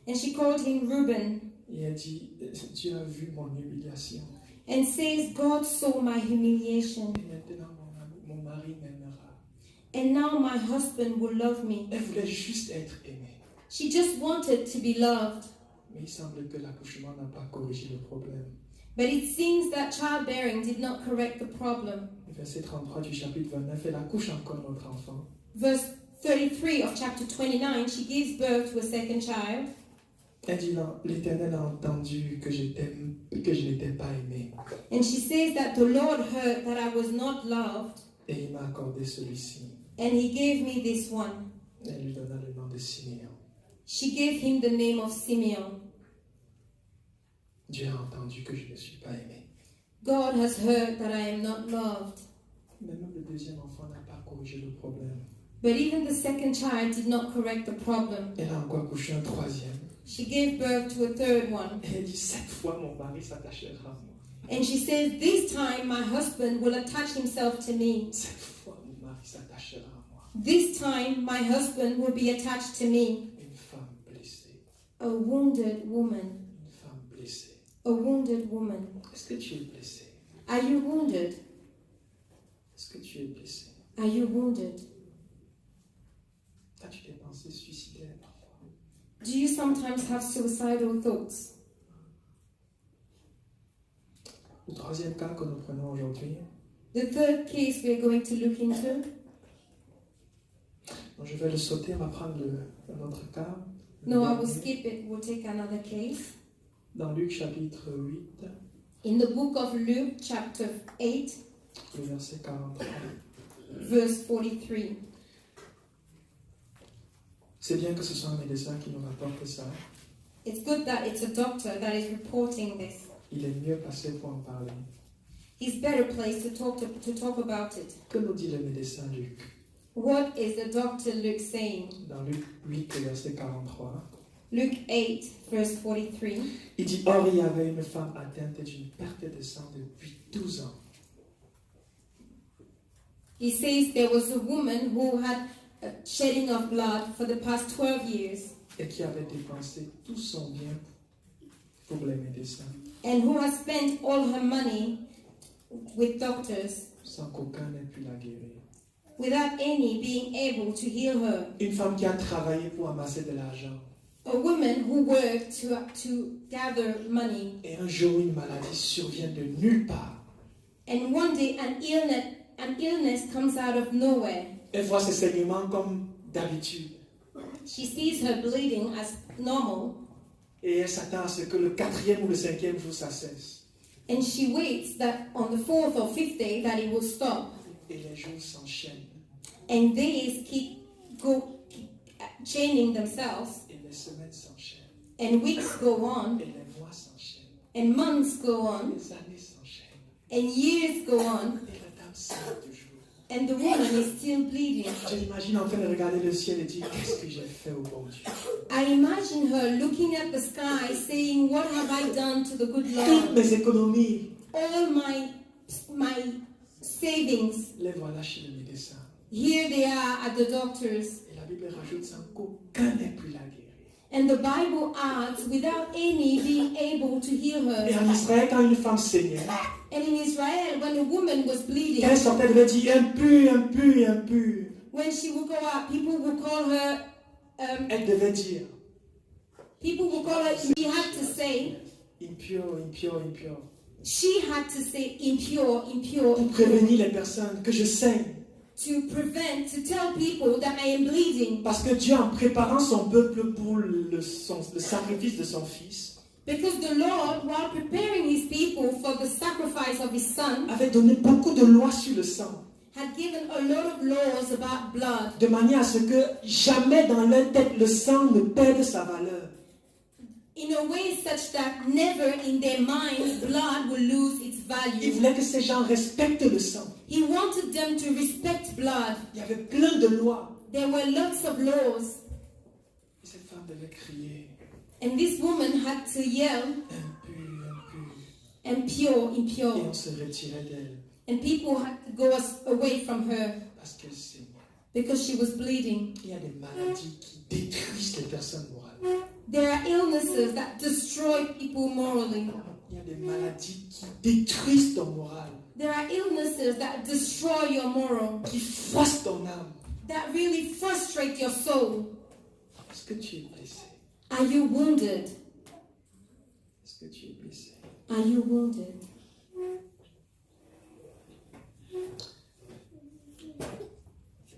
and she called him Reuben, Et elle dit, Dieu a vu mon humiliation. and says, God saw my humiliation, Et maintenant mon mari m'aimera. and now my husband will love me. Elle voulait juste être aimée. She just wanted to be loved. Mais il semble que l'accouchement n'a pas corrigé le problème. But it seems that childbearing did not correct the problem. Verset 33 du chapitre 29, elle accouche encore notre enfant. Verse 33 of chapter 29, she gives birth to a second child. Elle dit, non, l'Éternel a entendu que je n'étais pas aimée. And she says that the Lord heard that I was not loved, Et il m'a accordé celui-ci. and he gave me this one. Elle lui donna le nom de Siméon. She gave him the name of Simeon. Dieu a entendu que je ne suis pas aimée. God has heard that I am not loved. Mais même le deuxième enfant n'a pas corrigé le problème. But even the second child did not correct the problem. Elle a encore accouché un troisième. She gave birth to a third one. Et elle dit, cette fois, mon mari s'attachera à moi. And she says, this time my husband will attach himself to me. Cette fois, mon mari s'attachera à moi. This time my husband will be attached to me. Une femme blessée. A wounded woman. Une femme blessée. A wounded woman. Est-ce que tu es blessé? Are you wounded? Est-ce que tu es blessé? Are you wounded? As-tu des pensées suicidaires parfois? Do you sometimes have suicidal thoughts? Le troisième cas que nous prenons aujourd'hui, The third case we are going to look into. donc je vais le sauter, on va prendre un autre cas. No, I will skip it. We'll take another case. Dans Luc chapitre 8, In the book of Luke, chapter 8, le verset 43. verse 43. C'est bien que ce soit un médecin qui nous rapporte ça. It's good that it's a doctor that is reporting this. Il est mieux placé pour en parler. He's better placed to talk about it. Que nous dit le médecin Luc? What is the doctor Luke saying? Dans Luc 8, le verset 43. Luke 8, verse 43. Il dit, or il y avait une femme atteinte d'une perte de sang depuis 12 ans. He says there was a woman who had a shedding of blood for the past 12 years Et qui avait dépensé tout son bien pour les médecins, and who has spent all her money with doctors sans qu'aucun n'ait pu la guérir. without any being able to heal her. Une femme qui a travaillé pour amasser de l'argent. A woman who worked to gather money, Et un jour, une maladie survient de nulle part. and one day an illness comes out of nowhere. Elle voit ses saignements comme d'habitude. She sees her bleeding as normal, Et elle s'attend à ce que le 4e ou le 5e jour, ça cesse. and she waits that on the 4th or 5th day that it will stop. Et les jours s'enchaînent. And days keep chaining themselves, Et les semaines s'enchaînent. and weeks go on, Et les mois s'enchaînent. and months go on, Les années s'enchaînent. and years go on, Et la dame saigne toujours. and the woman is still bleeding. Je l'imagine en train de regarder le ciel et dire, qu'est-ce que j'ai fait au bon Dieu? I imagine her looking at the sky saying, what have I done to the good Toutes Lord? mes économies, All my savings, les voilà chez le médecin. here they are at the doctor's. Et la Bible rajoute sans qu'aucun n'ait pu la guérir. And the Bible adds, without any being able to heal Et her. en Israël, quand une femme saignait, And in Israel, when a woman was bleeding, elle sortait, elle devait dire impur, impur, impur. when she would go out, people would call her, Elle devait dire she had to say, impur, impur, impur. she had to say impure, impure, Pour impure, prévenir les personnes que je saigne. to tell people that I am bleeding. Parce que Dieu, en préparant son peuple pour le sacrifice de son fils, Because the Lord, while preparing his people for the sacrifice of his son, avait donné beaucoup de lois sur le sang. had given a lot of laws about blood, De manière à ce que jamais dans leur tête le sang ne perde sa valeur. in a way such that never in their minds blood will lose its Il value. voulait que ces gens respectent le sang. He wanted them to respect blood. Il y avait plein de lois. There were lots of laws, Et cette femme devait crier and this woman had to yell, impur, impur. impure, Et impure, on se retirait d'elle and people had to go away from her parce qu'elle saignait. because she was bleeding. Il y a des maladies qui détruisent les personnes morales. There are illnesses that destroy people morally. Il y a des maladies qui détruisent ton moral, There are illnesses that destroy your moral, qui froissent ton âme. that really frustrate your soul? Est-ce que tu es blessé? Are you wounded? Est-ce que tu es blessé? Are you wounded?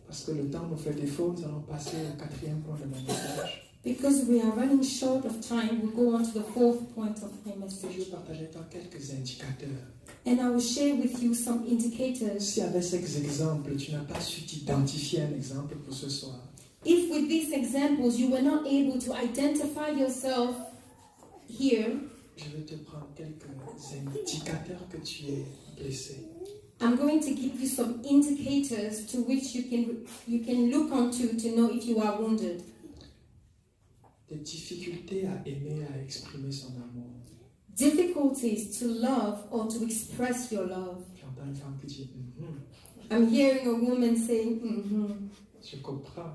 Parce que le temps nous fait défaut, nous allons passer au 4e point de mon message. Because we are running short of time, we'll go on to the 4th point of my Je message. vais partager avec toi quelques indicateurs. And I will share with you some indicators. Si avec ces exemples, tu n'as pas su t'identifier un exemple pour ce soir, If with these examples you were not able to identify yourself here, je vais te prendre quelques indicateurs que tu es blessé. I'm going to give you some indicators to which you can look onto to know if you are wounded. Des difficultés à aimer, à exprimer son amour. Difficulties to love or to express your love. J'entends une femme qui dit I'm hearing a woman saying, je comprends.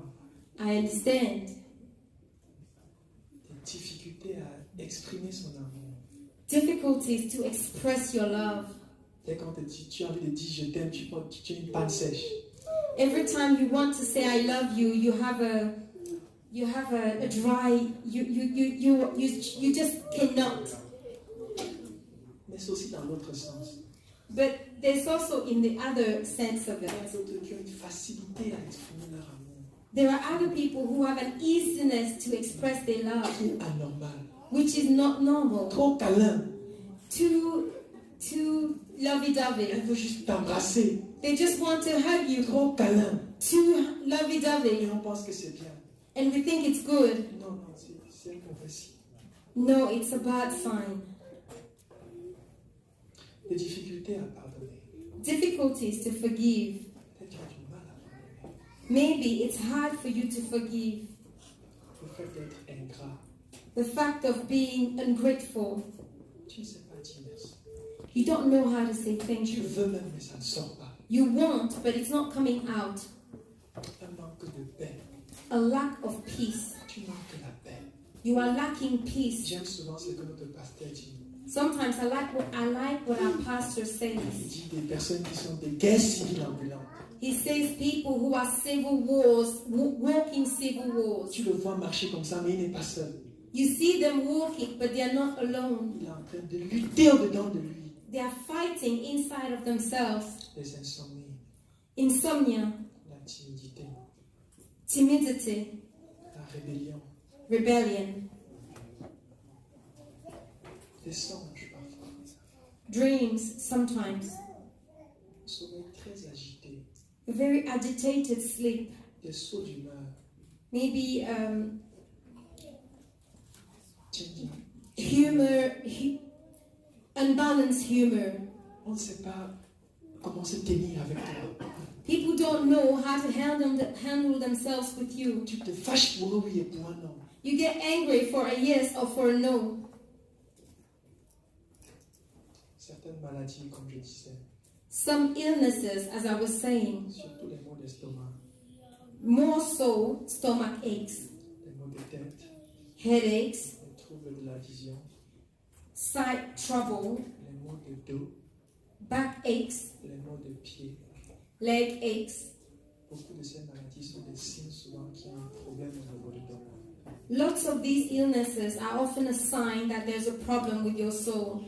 I understand. Des difficultés à exprimer son amour. Difficulties to express your love. Dès qu'on te dit, tu as envie de dire je t'aime, tu as une panne sèche. Every time you want to say I love you, you have a dry, you just cannot. Mais c'est aussi dans l'autre sens. But there's also in the other sense of Il y it. a d'autres qui ont une facilité à exprimer leur amour. There are other people who have an easiness to express their love, Qui est anormal. which is not normal. Trop câlin. Too lovey-dovey. Elle veut juste t'embrasser. They just want to hug you. Trop câlin. Too Et lovey-dovey. on pense que c'est bien. And we think it's good. Non, non, c'est un mauvais signe. No, it's a bad sign. Des difficultés à pardonner. Difficulties to forgive. Peut-être tu as du mal à pardonner. Maybe it's hard for you to forgive. Le fait d'être ingrat. The fact of being ungrateful. Tu ne sais pas dire merci. You don't know how to say thank Tu you. veux même, mais ça ne sort pas. You want, but it's not coming out. Un manque de paix. A lack of peace. Tu manques la paix. You are lacking peace. J'aime souvent ce que notre pasteur dit. Sometimes I like what our pastor Il says. dit des personnes qui sont des guerres civiles ambulantes. He says people who are civil wars, walking civil wars. Tu le vois marcher comme ça, mais il n'est pas seul. You see them walking, but they are not alone. Il est en train de lutter au-dedans de lui. They are fighting inside of themselves. Les insomnies, Insomnia, la timidité, timidity, la rébellion, rebellion, des songes parfois, dreams sometimes, un sommeil très agité, a very agitated sleep, des sauts d'humeur, maybe humeur. unbalanced humor. On ne sait pas comment se tenir avec toi. People don't know how to handle themselves with you. Tu te fâches pour un oui et pour un non. You get angry for a yes or for a no. Certaines maladies, comme je disais, Some illnesses, as I was saying, surtout les maux d'estomac, more so stomach aches, les maux de tête, headaches, les troubles de la vision, sight trouble, les maux de dos, back aches, les maux de pied. leg aches. Beaucoup de ces maladies sont des signes souvent qu'il y a un problème au niveau du dos. Lots of these illnesses are often a sign that there's a problem with your soul.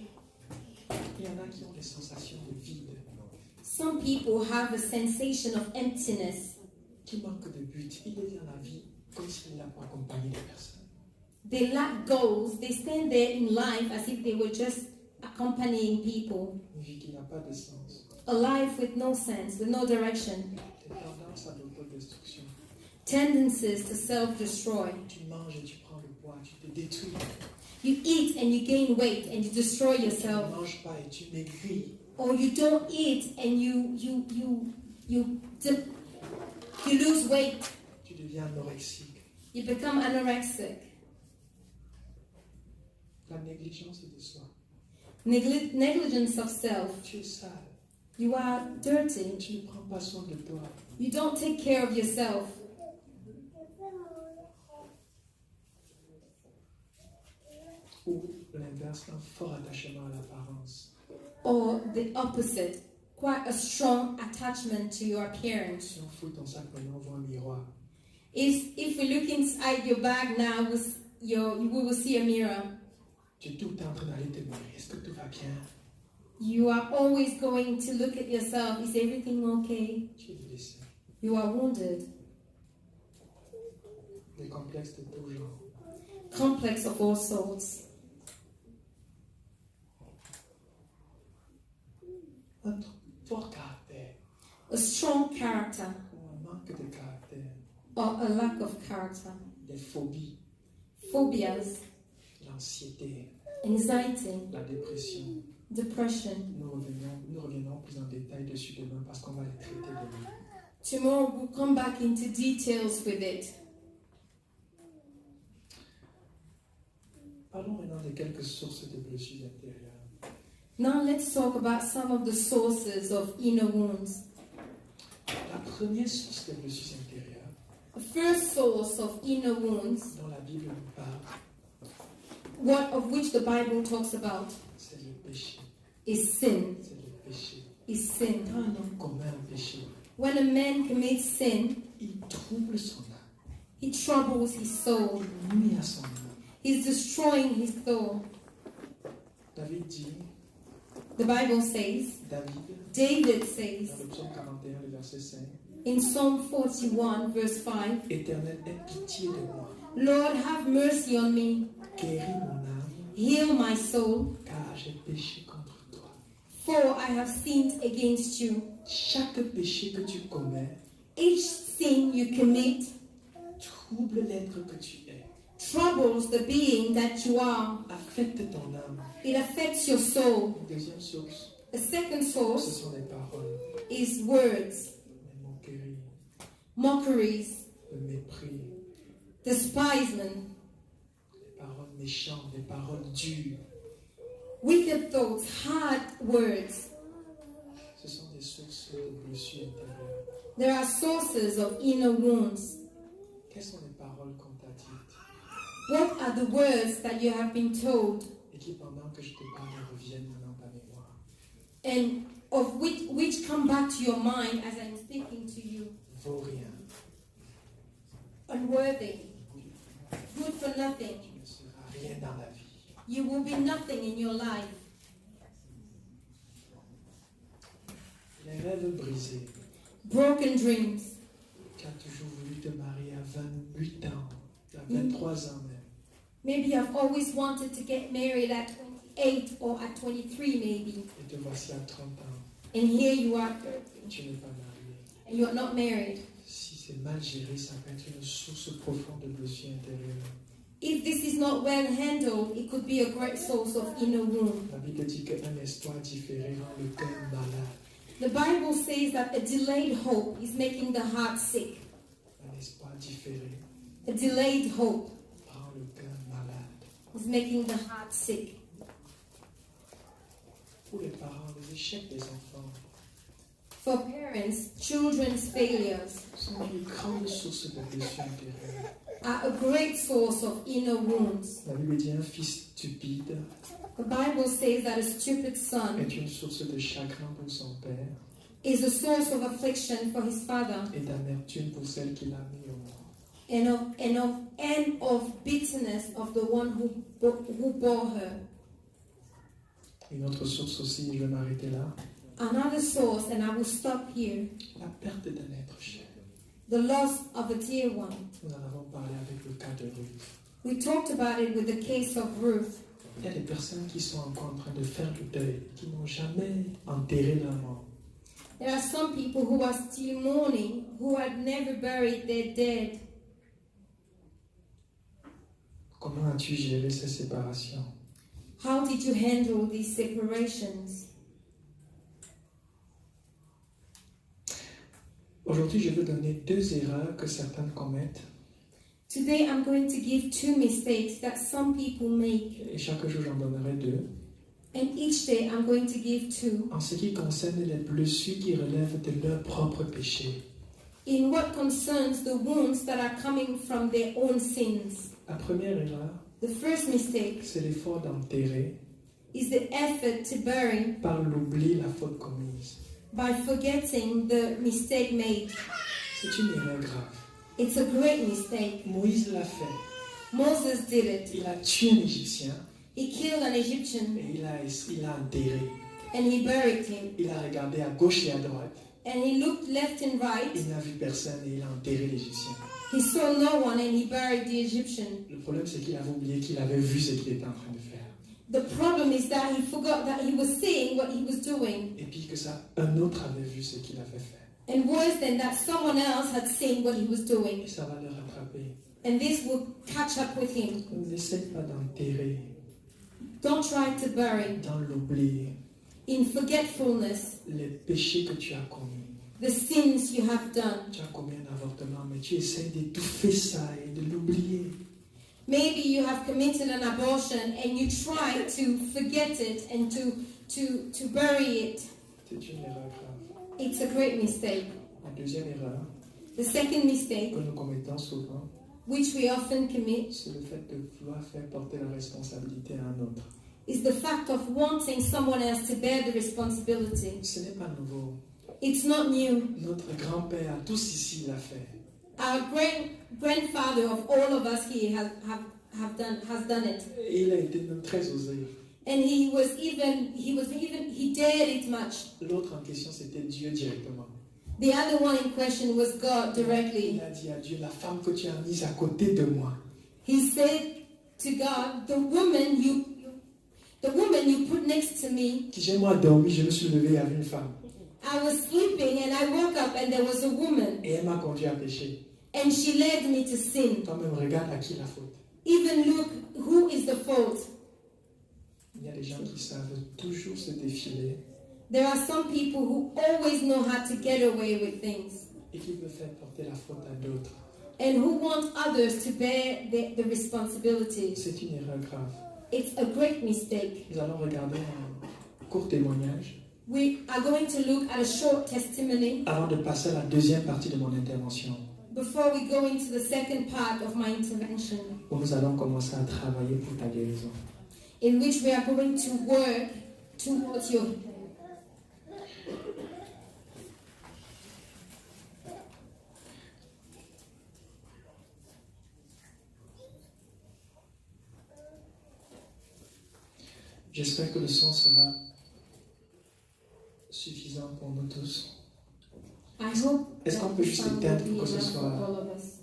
Il y en a qui ont des sensations de vide, Some people have a sensation of emptiness. qui manquent de but. Ils est dans la vie comme s'il n'a pas accompagné les personnes. They lack goals. They stand there in life as if they were just accompanying people. Une vie qui n'a pas de sens. A life with no sense, with no direction. Des tendances à l'autodestruction. Tendencies to self-destroy. Tu manges et tu prends le poids, tu te détruis. You eat and you gain weight and you destroy Tu ne yourself. manges pas et tu maigris. Or you don't eat and you lose weight. Tu deviens anorexique. You become anorexic. La négligence de soi. Negligence of self. Tu es sale. You are dirty. Tu ne prends pas soin de toi. You don't take care of yourself. Ou l'inverse, un fort attachement à l'apparence. Or the opposite, quite a strong attachment to your appearance. Si on fouille ton sac maintenant, on voit un miroir. If we look inside your bag now, we will see a mirror. Tu es tout le temps en train d'aller te demander, est-ce que tout va bien? You are always going to look at yourself. Is everything okay? Tu es blessé. You are wounded. Des complexes de tout genre. Complex of all sorts. Un fort caractère. A strong character Ou un manque de caractère. or a lack of character. Des phobies. Phobias, L'anxiété. anxiety, La dépression. depression. Nous reviendrons plus en détail dessus demain parce qu'on va les traiter demain. Tomorrow we'll come back into details with it. Parlons maintenant de quelques sources de blessures intérieures. Now let's talk about some of the sources of inner wounds. La première source de blessures intérieures The first source of inner wounds, dont la Bible nous parle, of which the Bible talks about, c'est le péché. is sin. C'est le péché. Is sin. Quand un homme commet un péché, When a man commits sin, il trouble son âme. he troubles his soul. Il nuit à son âme. He's destroying his soul. David dit, The Bible says, David says dans le psaume 41, le verset 5, in Psalm 41, verse 5, Éternel, aie pitié de moi, Lord, have mercy on me, guéris mon âme, heal my soul, car j'ai péché contre toi. for I have sinned against you. Chaque péché que tu commets Each sin you commit trouble l'être que tu es, troubles the being that you are. affecte ton âme. It affects your soul. Une deuxième source, The second ce source sont les paroles, is words, les moqueries, mockeries, le mépris, despisement, les paroles méchantes, les paroles dures. wicked thoughts, hard words. Ce sont des sources de blessures intérieures. There are sources of inner wounds. Quelles sont les paroles qu'on t'a dites What are the words that you have been told, et qui, pendant que je te parle, reviennent dans ta mémoire? and of which come back to your mind as I'm speaking to you? Vaut rien. Unworthy, good for nothing. Tu ne seras rien dans la vie. You will be nothing in your life. Les rêves brisés. Broken dreams. Tu as toujours voulu te marier à 28 ans, à 23 ans même. Maybe I've always wanted to get married at 28 or at 23 maybe. Et te voici à 30 ans. And here you are, Tu n'es pas marié. and you are not married. Si c'est mal géré, ça peut être une source profonde de blessures intérieures. If this is not well handled, it could be a great source of inner wound. La Bible dit qu'un espoir différé rend le cœur malade. The Bible says that a delayed hope is making the heart sick. Un espoir différé A delayed hope rend le cœur malade. is making the heart sick. Pour les parents, les échecs des enfants For parents, children's failures sont une grande source de blessures intérieures. are a great source of inner wounds. La Bible dit un fils stupide The Bible says that a stupid son est une source de chagrin pour son père is a source of affliction for his father et d'amertume pour celle qui l'a mis au monde. and of bitterness of the one who bore her. Une autre source aussi, je vais m'arrêter là, Another source, and I will stop here, la perte d'un être cher. the loss of a dear one. Nous en avons parlé avec le cas de Ruth. We talked about it with the case of Ruth. Il y a des personnes qui sont encore en train de faire le deuil, qui n'ont jamais enterré leur mort. There are some people who are still mourning, who had never buried their dead. Comment as-tu géré ces séparations? How did you handle these separations? Aujourd'hui, je veux donner 2 erreurs que certains commettent. Today I'm going to give 2 mistakes that some people make, Et chaque jour, j'en donnerai 2. and each day I'm going to give 2. En ce qui concerne les blessures qui relèvent de leur propre péché. In what concerns the wounds that are coming from their own sins. La première erreur, The first mistake c'est l'effort d'enterrer is the effort to bury par l'oubli la faute commise. by forgetting the mistake made. C'est une erreur grave. It's a great mistake. Moïse l'a fait. Moses did it. Il a tué un Égyptien He killed an Egyptian et il l'a enterré. and he buried him. Il a regardé à gauche et à droite. And he looked left and right. Il n'a vu personne et il a enterré l'Égyptien. He saw no one and he buried the Egyptian. Le problème, c'est qu'il avait oublié qu'il avait vu ce qu'il était en train de faire. The problem is that he forgot that he was seeing what he was doing. Et puis que ça, un autre avait vu ce qu'il avait fait. And worse than that, someone else had seen what he was doing. Et ça va le rattraper. And this will catch up with him. N'essaie pas d'enterrer Don't try to bury dans l'oubli in forgetfulness les péchés que tu as commis. the sins you have done. Tu as commis un avortement, mais tu essaies d'étouffer ça et de l'oublier. Maybe you have committed an abortion and you try to forget it and to bury it. C'est une erreur grave. It's a great mistake. La deuxième erreur The second mistake, que nous commettons souvent, which we often commit, c'est le fait de vouloir faire porter la responsabilité à un autre. is the fact of wanting someone else to bear the responsibility. Ce n'est pas nouveau. It's not new. Notre grand-père, tous ici, l'a fait. Our grandfather of all of us here has done it. Et il a été même très osé. And he dared it much. L'autre en question, c'était Dieu directement. The other one in question was God directly. Il a dit à Dieu, la femme que tu as mise à côté de moi, He said to God, the woman you put next to me, qui j'ai moi dormi, je me suis levé, il y avait une femme. I was sleeping and I woke up and there was a woman Et elle m'a conduit à pécher. and she led me to sin. Toi-même, regarde à qui la faute. Even look, who is the fault? Il y a des gens qui savent toujours se défiler There are some people who always know how to get away with things et qui veulent faire porter la faute à d'autres. and who want others to bear the responsibilities. C'est une erreur grave. It's a great mistake. Nous allons regarder un court témoignage We are going to look at a short testimony avant de passer à la deuxième partie de mon intervention, before we go into the second part of my intervention, où nous allons commencer à travailler pour ta guérison. in which we are going to work towards your. J'espère que le son sera suffisant pour nous tous. I hope Est-ce qu'on that peut the juste sound will éteindre be pour que ce enough for soit... all of us.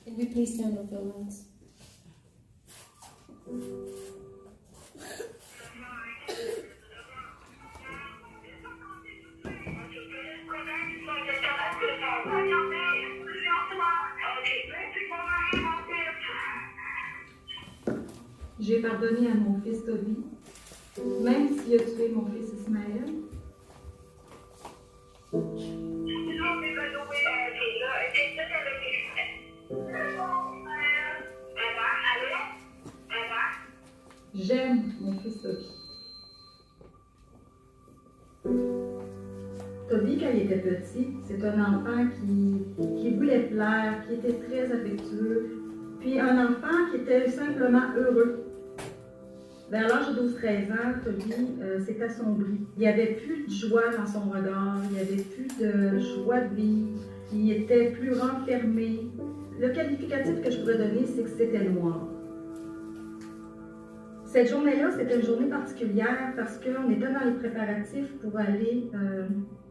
Can we please turn off the lights? J'ai pardonné à mon fils Toby, même s'il a tué mon fils Ismaël. J'aime mon fils Toby. Toby, quand il était petit, c'est un enfant qui voulait plaire, qui était très affectueux, puis un enfant qui était simplement heureux. Vers l'âge de 12-13 ans, Toby s'est assombri. Il n'y avait plus de joie dans son regard, il n'y avait plus de joie de vivre, il était plus renfermé. Le qualificatif que je pourrais donner, c'est que c'était noir. Cette journée-là, c'était une journée particulière parce qu'on était dans les préparatifs pour aller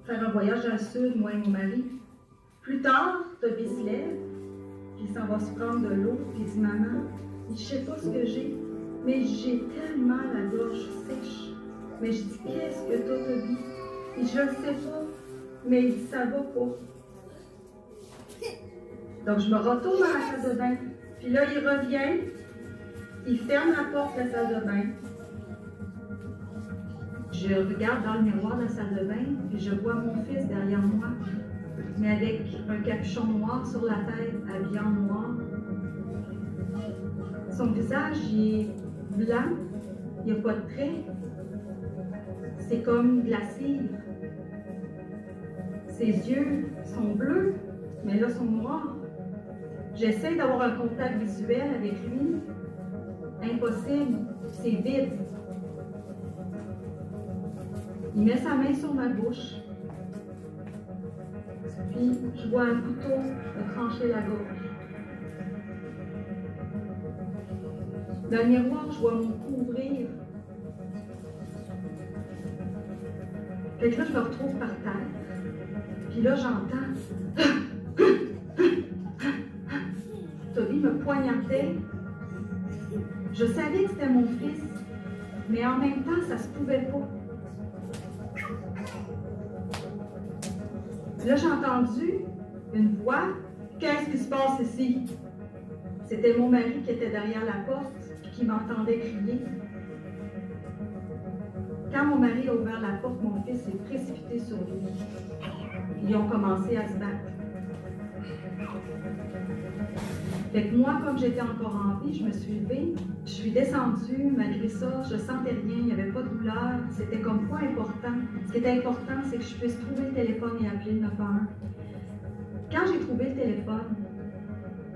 faire un voyage dans le sud, moi et mon mari. Plus tard, Toby se lève, puis il s'en va se prendre de l'eau, puis il dit « Maman, je ne sais pas ce que j'ai, mais j'ai tellement la gorge sèche. » Mais je dis « Qu'est-ce que t'as, Toby? » Il dit « Je ne sais pas, mais il dit « Ça va pas. » Donc je me retourne dans la salle de bain, puis là il revient, il ferme la porte de la salle de bain. Je regarde dans le miroir de la salle de bain, puis je vois mon fils derrière moi, mais avec un capuchon noir sur la tête, habillé en noir. Son visage, il est blanc, il n'y a pas de traits. C'est comme de la cire. Ses yeux sont bleus, mais là sont noirs. J'essaie d'avoir un contact visuel avec lui. Impossible, c'est vide. Il met sa main sur ma bouche. Puis, je vois un couteau me trancher la gorge. Dans le miroir, je vois mon cou ouvrir. Fait que là, je me retrouve par terre. Puis là, j'entends. Toby me poignardait. Je savais que c'était mon fils, mais en même temps, ça se pouvait pas. Là, j'ai entendu une voix. Qu'est-ce qui se passe ici? C'était mon mari qui était derrière la porte et qui m'entendait crier. Quand mon mari a ouvert la porte, mon fils s'est précipité sur lui. Ils ont commencé à se battre. Fait que moi, comme j'étais encore en vie, je me suis levée, je suis descendue, malgré ça, je sentais rien, il n'y avait pas de douleur, c'était comme pas important. Ce qui était important, c'est que je puisse trouver le téléphone et appeler le 911. Quand j'ai trouvé le téléphone,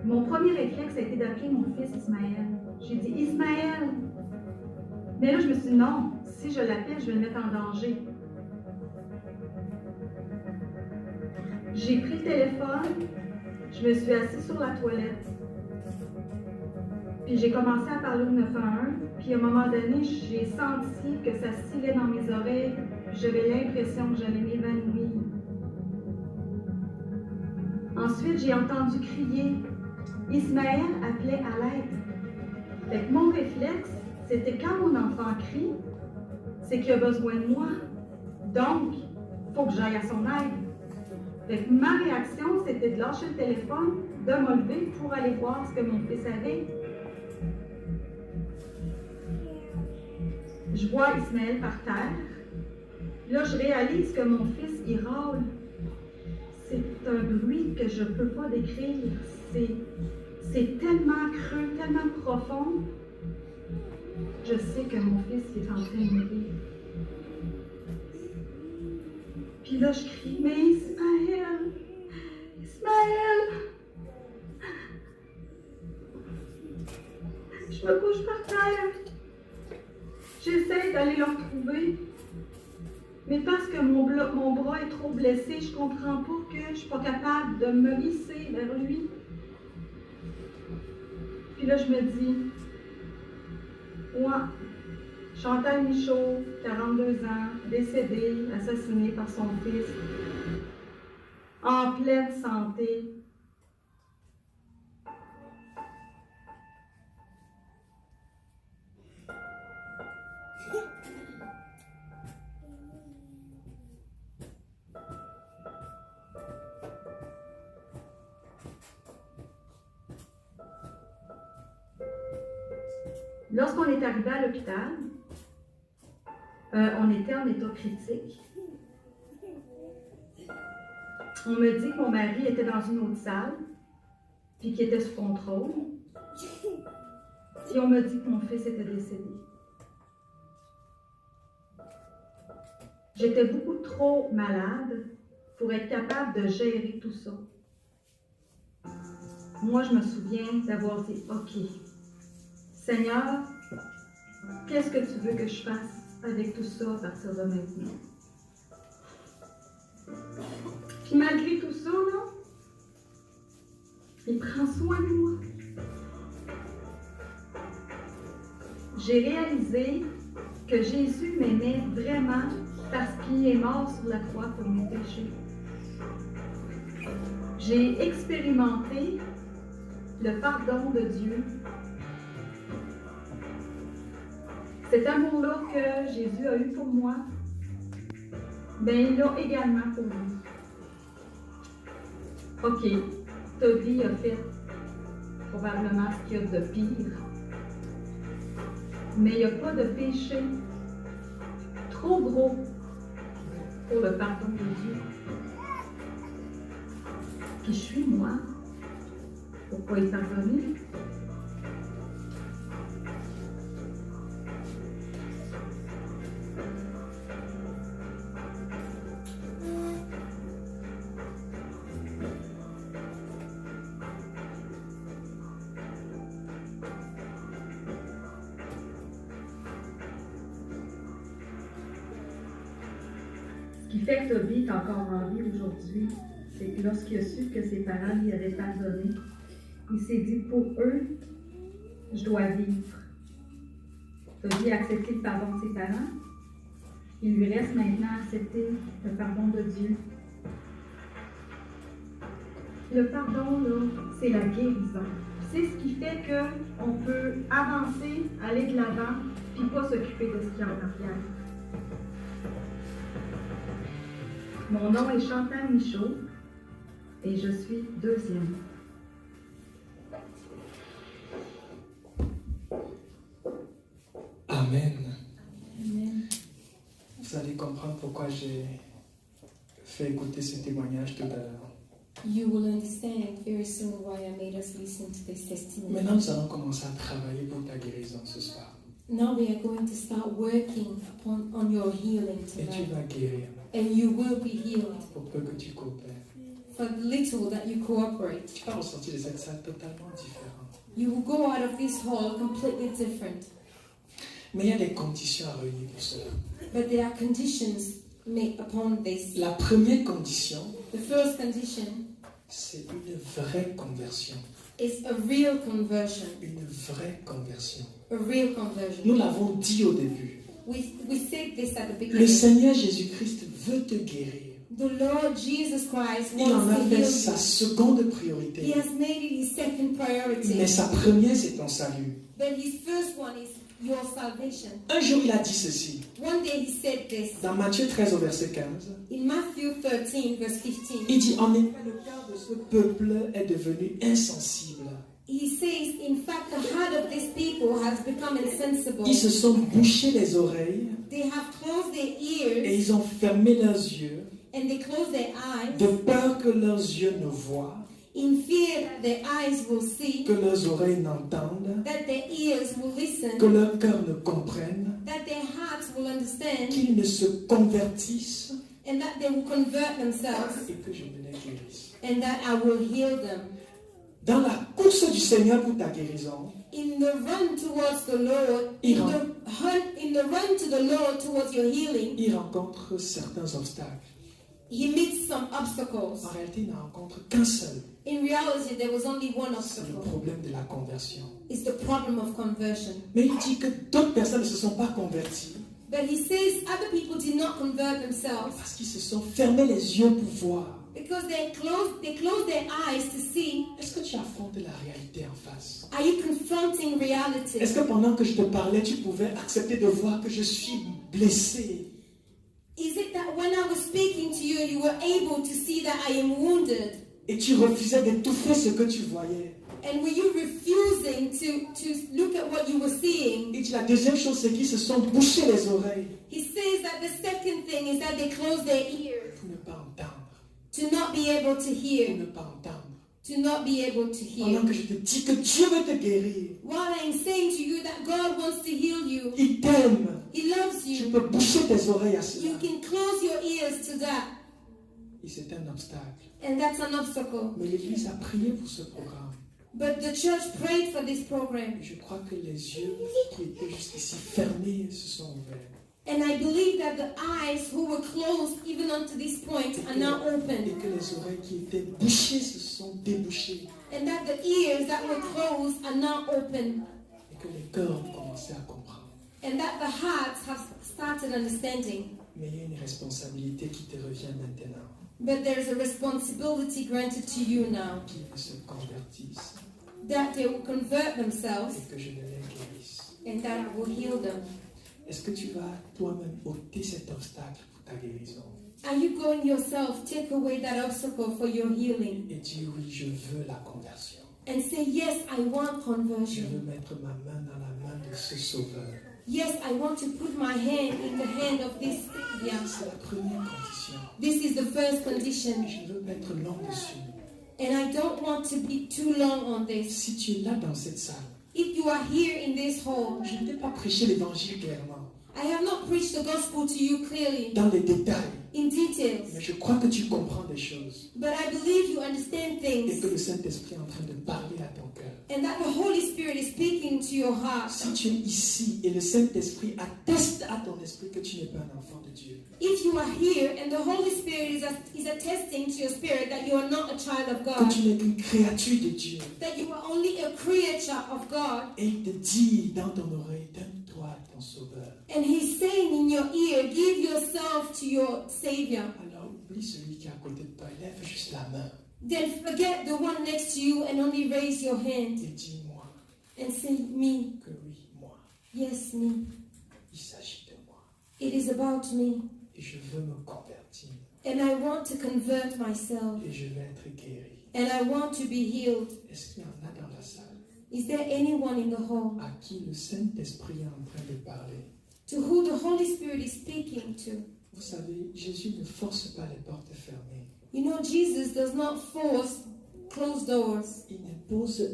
mon premier réflexe a été d'appeler mon fils Ismaël. J'ai dit « Ismaël! » Mais là, je me suis dit « Non, si je l'appelle, je vais le mettre en danger. » J'ai pris le téléphone, je me suis assise sur la toilette. Puis j'ai commencé à parler au 911, puis à un moment donné, j'ai senti que ça scillait dans mes oreilles, puis j'avais l'impression que j'allais m'évanouir. Ensuite, j'ai entendu crier. Ismaël appelait à l'aide. Fait que mon réflexe, c'était quand mon enfant crie, c'est qu'il a besoin de moi. Donc, il faut que j'aille à son aide. Fait que ma réaction, c'était de lâcher le téléphone, de me lever pour aller voir ce que mon fils avait. Je vois Ismaël par terre. Là, je réalise que mon fils, il râle. C'est un bruit que je ne peux pas décrire. C'est tellement creux, tellement profond. Je sais que mon fils est en train de mourir. Puis là, je crie, mais Ismaël! Ismaël! Je me couche par terre. J'essaie d'aller le retrouver. Mais parce que mon bras est trop blessé, je comprends pas que je suis pas capable de me hisser vers lui. Puis là, je me dis, moi, Chantal Michaud, 42 ans, décédée, assassinée par son fils, en pleine santé. Lorsqu'on est arrivé à l'hôpital, on était en état critique. On me dit que mon mari était dans une autre salle, puis qu'il était sous contrôle. Et on me dit que mon fils était décédé. J'étais beaucoup trop malade pour être capable de gérer tout ça. Moi, je me souviens d'avoir dit « OK, Seigneur, qu'est-ce que tu veux que je fasse avec tout ça à partir de maintenant? » Puis malgré tout ça, là, il prend soin de moi. J'ai réalisé que Jésus m'aimait vraiment parce qu'il est mort sur la croix pour mes péchés. J'ai expérimenté le pardon de Dieu. Cet amour-là que Jésus a eu pour moi, ben il l'a également pour lui. OK, Toby a fait probablement ce qu'il y a de pire, mais il n'y a pas de péché trop gros pour le pardon de Dieu. Qui je suis moi? Pourquoi il pardonner? Ce qui fait que Toby est encore en vie aujourd'hui, c'est que lorsqu'il a su que ses parents lui avaient pardonné, il s'est dit, pour eux, je dois vivre. Toby a accepté le pardon de ses parents. Il lui reste maintenant à accepter le pardon de Dieu. Le pardon, là, c'est la guérison. C'est ce qui fait qu'on peut avancer, aller de l'avant, puis pas s'occuper de ce qu'il y a en arrière. Mon nom est Chantal Michaud et je suis deuxième. Amen. Amen. Vous allez comprendre pourquoi j'ai fait écouter ce témoignage tout à l'heure. You will understand very soon why I made us listen to this testimony. Maintenant, nous allons commencer à travailler pour ta guérison ce soir. Now we are going to start working on your healing Et tu tonight. vas guérir And you will be healed pour peu que tu coopères. for the little that you cooperate. Tu vas ressortir de cette salle totalement différente. You will go out of this hall completely different. Mais il y a des conditions à réunir pour cela. But there are conditions made upon this. La première condition, The first condition c'est une vraie conversion. is a real conversion. Une vraie conversion. A real conversion. Nous l'avons dit au début. We said this at the Le beginning. Seigneur Jésus-Christ veut te guérir. The Lord Jesus Christ Il en wants a to fait heal sa you. seconde He priorité. has made it his second priority. Mais sa première, c'est ton salut. But his first one is your salvation. Un jour, il a dit ceci. One day he said this Dans Matthieu 13 au verset 15, in Matthew 13, verse 15. il dit, en effet, le cœur de ce peuple est devenu insensible. He says, in fact, the heart of these people has become insensible. Ils se sont bouchés les oreilles They have closed their et ears ils ont fermé leurs yeux and they close their eyes de peur que leurs yeux ne voient, in fear that their eyes will see, que leurs oreilles n'entendent, that their ears will que listen, leur cœur ne comprenne, that their hearts will understand, qu'ils ne se convertissent and that they will convert themselves, et que je me les guérisse. and that I will heal them. Dans la course du Seigneur pour ta guérison, In the run towards the Lord, in the run to the Lord towards your healing, il rencontre certains obstacles. he meets some obstacles. En réalité, il n'en rencontre qu'un seul. In reality, there was only one C'est le obstacle. problème de la conversion. It's the problem of conversion. Mais il dit que d'autres personnes ne se sont pas converties But he says other people did not convert themselves parce qu'ils se sont fermés les yeux pour voir. because they closed their eyes to see. Est-ce que tu affrontes la réalité en face? Are you confronting reality? Est-ce que pendant que je te parlais, tu pouvais accepter de voir que je suis blessé? Is it that when I was speaking to you, you were able to see that I am wounded? Et tu refusais d'étouffer ce que tu voyais. And were you refusing to look at what you were seeing? Et la deuxième chose, c'est qu'ils se sont bouchés les oreilles He says that the second thing is that they close their ears pour ne pas entendre. to not be able to Pour hear, ne pas entendre. to not be able to hear. Pendant que je te dis que Dieu veut te guérir, While I'm saying to you that God wants to heal you, il t'aime. He loves Tu you. peux boucher tes oreilles à cela. You can close your ears to that, Et c'est un obstacle. and that's an obstacle. Mais l'Église a prié pour ce programme. But the church prayed for this program, Et je crois que les yeux qui étaient jusqu'ici fermés se sont ouverts. and I believe that the eyes who were closed even unto this point are now Et open, que les oreilles qui étaient bouchées se sont débouchées. and that the ears that were closed are now open, Et que les cœurs ont commencé à comprendre. and that the hearts have started understanding. Mais il y a une responsabilité qui te revient maintenant. But there is a responsibility granted to you now, Qu'ils se convertissent that they will convert themselves, et que je ne les guérisse. and that I will heal them. Est-ce que tu vas toi-même ôter cet obstacle pour ta guérison Are you going yourself take away that obstacle for your healing et dire oui, je veux la conversion. and say, yes, I want Je conversion. veux mettre ma main dans la main de ce sauveur. Yes, I want to put my hand in the hand of this Savior. C'est la première condition. This is the first condition. Je veux mettre long dessus. And I don't want to be too long on this. Si tu es là dans cette salle, If you are here in this hall, je ne t'ai pas prêché l'évangile clairement, I have not preached the gospel to you clearly, dans les détails, in details, mais je crois que tu comprends des choses but I believe you understand et things, que le Saint-Esprit est en train de parler à ton cœur. and that the Holy Spirit is speaking to your heart. Si tu es ici et le Saint-Esprit atteste à ton esprit que tu n'es pas un enfant de Dieu, If you are here and the Holy Spirit is attesting to your spirit that you are not a child of que God, tu n'es qu'une créature de Dieu, that you are only a creature of God, et il te dit dans ton oreille, donne-toi à ton Sauveur. and He's saying in your ear, give yourself to your Savior, Alors oublie celui qui est à côté de toi, lève juste la main then forget the one next to you and only raise your hand et dis-moi and say, me, que oui, moi, yes, me. il s'agit de moi It is about me, et je veux me convertir and I want to convert myself, et je vais être guéri. and I want to be healed. Est-ce qu'il y en a dans la salle Is there anyone in the hall à qui le Saint-Esprit est en train de parler? to who the Holy Spirit is speaking to? Vous savez, Jésus ne force pas les portes fermées. You know, Jesus does not force closed doors. Il n'impose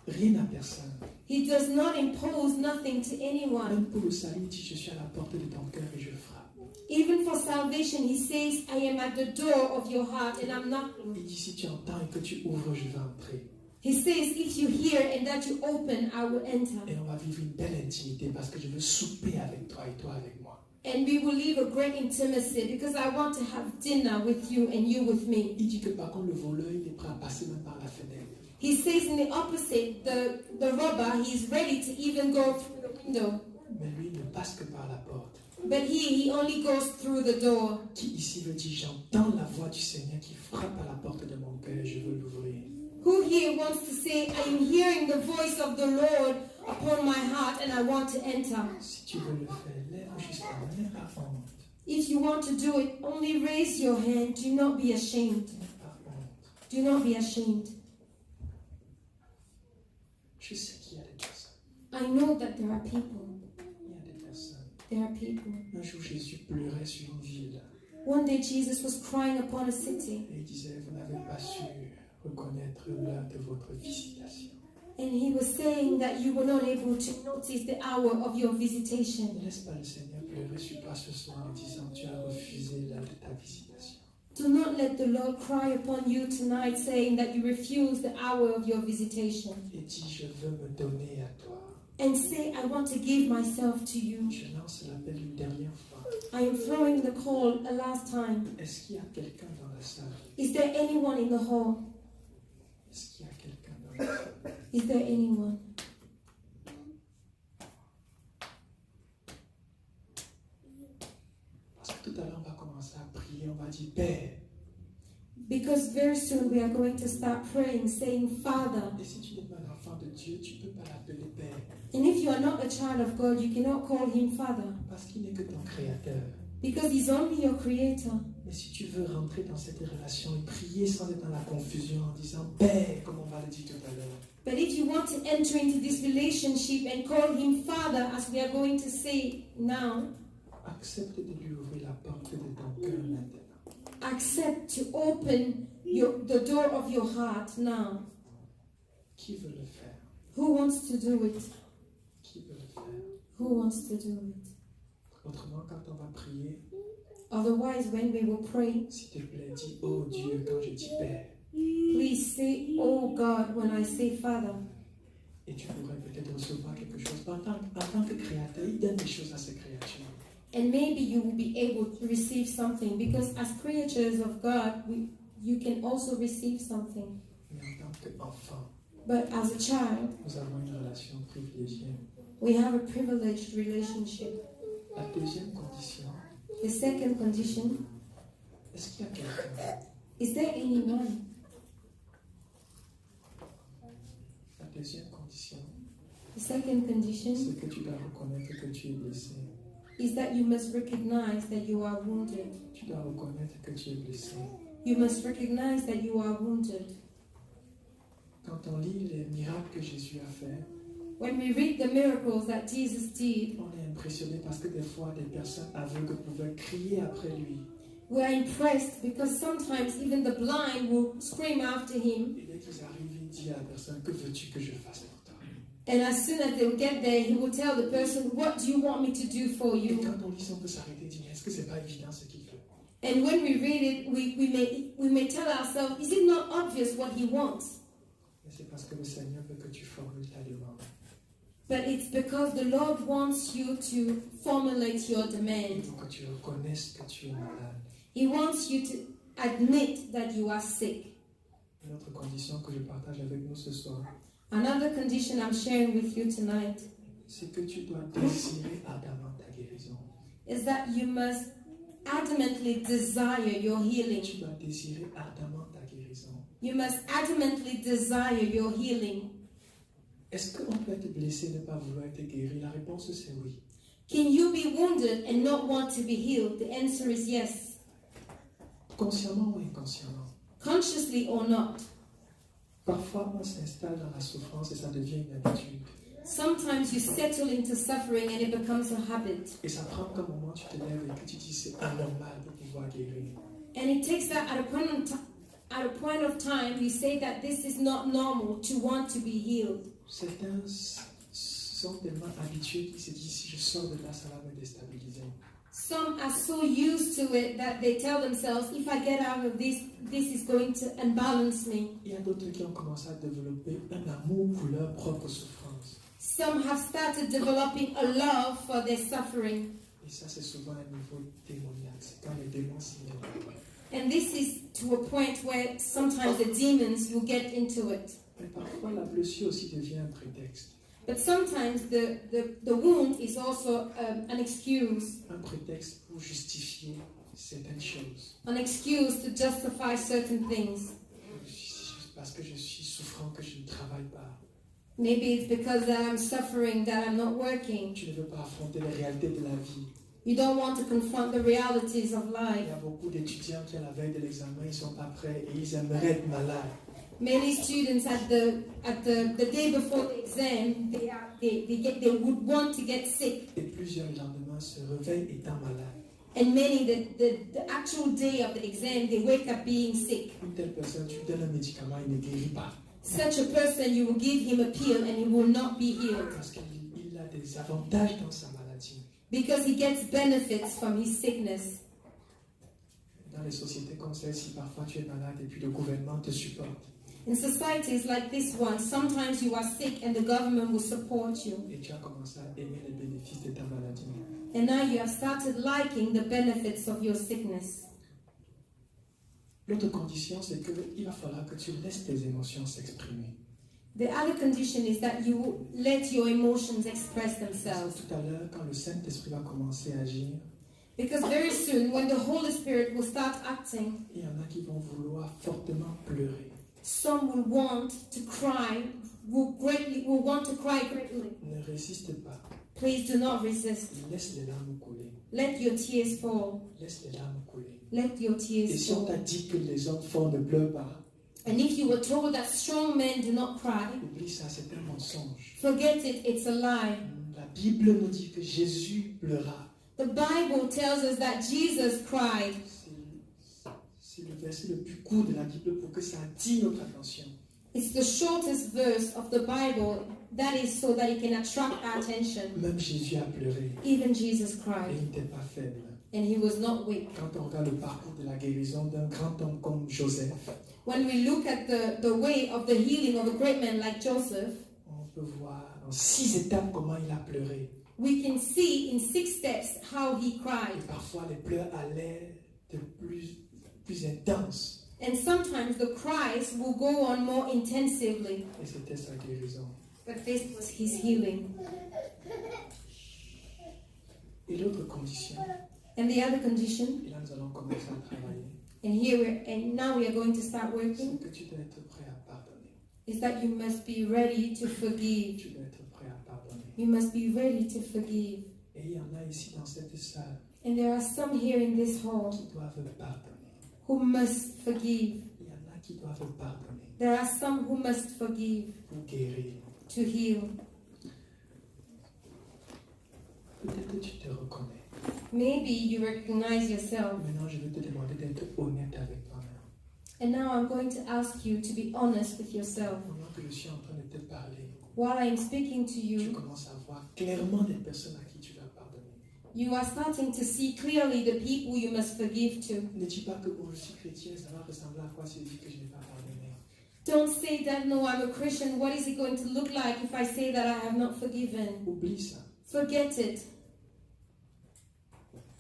rien à personne. He does not impose nothing to anyone. Même pour le salut, il dit, je suis à la porte de ton cœur et je frappe. Even for salvation, he says, I am at the door of your heart and I'm knocking. Il dit, si tu entends et que tu ouvres, je vais entrer. He says, if you hear and that you open, I will enter. Et on va vivre une belle intimité parce que je veux souper avec toi et toi avec moi. And we will live a great intimacy because I want to have dinner with you and you with me. Il dit que par contre, le voleur, il est prêt à passer même par la fenêtre. He says in the opposite, the robber, he's ready to even go through the window. Mais lui, il ne passe que par la porte. But he only goes through the door. Qui ici veut dire, j'entends la voix du Seigneur qui frappe à la porte de mon cœur et je veux l'ouvrir. Who here wants to say, I am hearing the voice of the Lord upon my heart and I want to enter? Si tu veux le faire, lève juste la main, n'aie pas honte. If you want to do it, only raise your hand. Do not be ashamed. N'aie pas honte. Do not be ashamed. Je sais qu'il y a des personnes. I know that there are people. Il y a des personnes. There are people. Un jour, Jésus pleurait sur une ville One day Jesus was crying upon a city et il disait, vous n'avez pas su reconnaître l'heure de votre visitation. and he was saying that you were not able to notice the hour of your Ne visitation. laisse pas le Seigneur pleurer sur toi ce soir en disant, tu as refusé l'heure de ta visitation. Do not let the Lord cry upon you tonight saying that you refuse the hour of your visitation. Et dis, je veux me donner à toi. And say, I want to give myself to you. Je lance l'appel une dernière fois. I am throwing the call a last time. Est-ce qu'il y a quelqu'un dans la salle? Is there anyone in the hall? Est-ce qu'il y a quelqu'un dans la salle? Is there anyone? Parce que tout à l'heure, on va commencer à prier, on va dire, Père. Because very soon we are going to start praying, saying, Father. Et si tu n'es pas un enfant de Dieu, tu ne peux pas l'appeler Père. And if you are not a child of God, you cannot call him Father. Parce qu'il n'est que ton créateur. Because he's only your creator. Mais si tu veux rentrer dans cette relation et prier sans être dans la confusion en disant Père, comme on va le dire tout à l'heure, But if you want to enter into this relationship and call him Father, as we are going to say now, accepte de lui ouvrir la porte de ton cœur maintenant. accept to open the door of your heart now. Qui veut le faire? Who wants to do it? Qui veut le faire? Who wants to do it? Autrement, quand on va prier, Otherwise, when we will pray, s'il te plaît, dis Oh Dieu quand je dis Père. please say, Oh God, when I say Father. Et tu pourrais peut-être recevoir quelque chose. En tant que créateur, il donne des choses à ses créatures. And maybe you will be able to receive something because as creatures of God, you can also receive something. Mais en tant qu'enfant, But as a child, nous avons une relation privilégiée. we have a privileged relationship. La deuxième condition, The second condition, est-ce qu'il y a quelqu'un? is there anyone? La deuxième condition, The second condition c'est que tu dois reconnaître que tu es blessé. is that you must recognize that you are wounded. Tu dois reconnaître que tu es blessé. You must recognize that you are wounded. Quand on lit les miracles que Jésus a fait, When we read the miracles that Jesus did, on est impressionné parce que des fois, des personnes aveugles pouvaient crier après lui. we are impressed because sometimes even the blind will scream after him. Et dès qu'ils arrivent, il dit à la personne, que veux-tu que je fasse pour toi? And as soon as they will get there, he will tell the person, what do you want me to do for Et you? quand on lit ça, on peut s'arrêter et dire, est-ce que c'est pas évident ce qu'il fait? And when we read it, we may tell ourselves, is it not obvious what he wants? Mais c'est parce que le Seigneur veut que tu formules ta demande. But it's because the Lord wants you to formulate your Il demand. veut que tu reconnaisses que tu es malade. He wants you to admit that you are sick. Une autre condition que je partage avec nous ce soir, Another condition I'm sharing with you tonight c'est que tu dois désirer ardemment ta guérison. is that you must adamantly desire your healing. Tu dois désirer ardemment ta guérison. You must adamantly desire your healing. Est-ce qu'on peut être blessé et ne pas vouloir être guéri? La réponse c'est oui. Can you be wounded and not want to be healed? The answer is yes. Consciemment ou inconsciemment. Consciously or not. Parfois, on s'installe dans la souffrance et ça devient une habitude. Sometimes you settle into suffering and it becomes a habit. Et ça prend qu'un moment tu te lèves et que tu dis c'est anormal de pouvoir guérir. And it takes that at a point of time you say that this is not normal to want to be healed. Certains sont tellement habitués qu'ils se disent si je sors de là, ça va me déstabiliser. Some are so used to it that they tell themselves, if I get out of this, this is going to unbalance me. Il y a d'autres qui ont commencé à développer un amour pour leur propre souffrance. Some have started developing a love for their suffering. Et ça, c'est souvent un niveau démoniaque. C'est quand les démons s'y mettent. And this is to a point where sometimes the demons will get into it. Mais parfois, la blessure aussi devient un prétexte. But sometimes the wound is also an excuse. Un prétexte pour justifier certaines choses. An excuse to justify certain things. Parce que je suis souffrant que je ne travaille pas. Maybe it's because that I'm suffering that I'm not working. Tu ne veux pas affronter les réalités de la vie. You don't want to confront the realities of Il life. y a beaucoup d'étudiants qui, à la veille de l'examen, ils ne sont pas prêts et ils aimeraient être malades. Many students at the day before the exam, they would want to get sick. Et plusieurs le lendemain se réveillent étant malades. And many, the actual day of the exam, they wake up being sick. Une telle personne, tu lui donnes un médicament, il ne guérit pas. Such a person, you will give him a pill and he will not be healed. Parce qu'il a des avantages dans sa maladie. Because he gets benefits from his sickness. Dans les sociétés comme celle-ci, parfois tu es malade et puis le gouvernement te supporte. In societies like this one, sometimes you are sick and the government will support you. Et tu as commencé à aimer les bénéfices de ta maladie. And now you have started liking the benefits of your sickness. L'autre condition, c'est qu'il va falloir que tu laisses tes émotions s'exprimer. The other condition is that you let your emotions express Parce themselves. que tout à l'heure, quand le Saint-Esprit va commencer à agir, Because very soon, when the Holy Spirit will start acting, il y en a qui vont vouloir fortement pleurer. some will want to cry, will want to cry greatly. Ne résiste pas. Please do not resist. Laisse les larmes couler. Let your tears fall. Laisse les larmes couler. Let your Et tears si on t'a fall. dit que les hommes forts ne pleurent pas, And if you were told that strong men do not cry, oublie ça, c'est un mensonge. forget it, it's a lie. La Bible nous dit que Jésus pleura. The Bible tells us that Jesus cried. C'est le verset le plus court de la Bible pour que ça attire notre attention. It's the shortest verse of the Bible. That is so that it can attract our attention. Même Jésus a pleuré. Even Jesus Et cried. il n'était pas faible. And he was not weak. Quand on regarde le parcours de la guérison d'un grand homme comme Joseph, When we look at the way of the healing of a great man like Joseph, on peut voir en 6 étapes comment il a pleuré. we can see in 6 steps how he Et cried. parfois les pleurs allaient de plus intenses. And sometimes the cries will go on more intensively. Et c'était sa guérison. But this was his healing. Et l'autre condition, And the other condition, et là nous allons commencer à travailler, and now we are going to start c'est working, que tu dois être prêt à pardonner. is that you must be ready to forgive. Tu dois être prêt à pardonner. You must be ready to forgive. Et il y en a ici dans cette salle And there are some here in this hall qui doivent pardonner. who must forgive. Il y en a qui doivent pardonner There are some who must forgive pour guérir. to heal. Peut-être que tu te reconnais. Maybe you recognize yourself. Maintenant, je vais te demander d'être honnête avec toi-même. And now I'm going to ask you to be honest with yourself. Pendant que je suis en train de te parler, While I am speaking to tu you, commences à voir clairement les personnes à qui tu dois pardonner. you are starting to see clearly the people you must forgive to. Ne dis pas que bon, je suis chrétien, ça va ressembler à quoi celui que je n'ai pas pardonné. Don't say that, no, I'm a Christian. What is it going to look like if I say that I have not forgiven? Oublie ça. Forget it.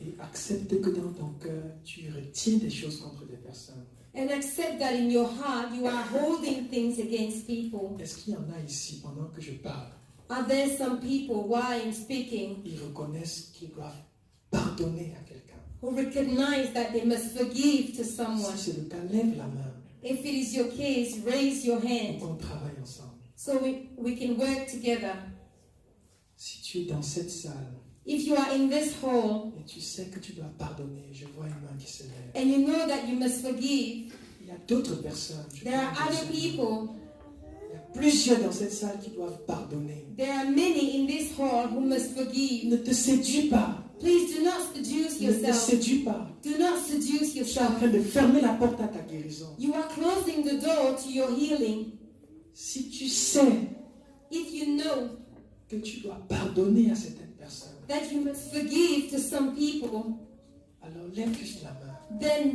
Et accepte que dans ton cœur, tu retiens des choses contre des personnes. And accept that in your heart you are holding things against people. Est-ce qu'il y en a ici, pendant que je parle, Are there some people, while I'm speaking, ils reconnaissent qu'ils doivent pardonner à quelqu'un? who recognize that they must forgive to someone? Si c'est le cas, lève la main If it is your case, raise your pour hand qu'on travaille ensemble. so we can work together. Si tu es dans cette salle If you are in this hall et tu sais que tu dois pardonner, je vois une main qui se lève. and you know that you must forgive, Il y a d'autres personnes. there are other people. Il y a plusieurs dans cette salle qui doivent pardonner. There are many in this hall who must forgive. Ne te séduis pas. Please do not seduce Ne te yourself. séduis pas. Do not seduce Tu es en yourself. train de fermer la porte à ta guérison. You are closing the door to your healing. Si tu sais If you know que tu dois pardonner à certaines personnes, that you must forgive to some people, alors lève juste la main. then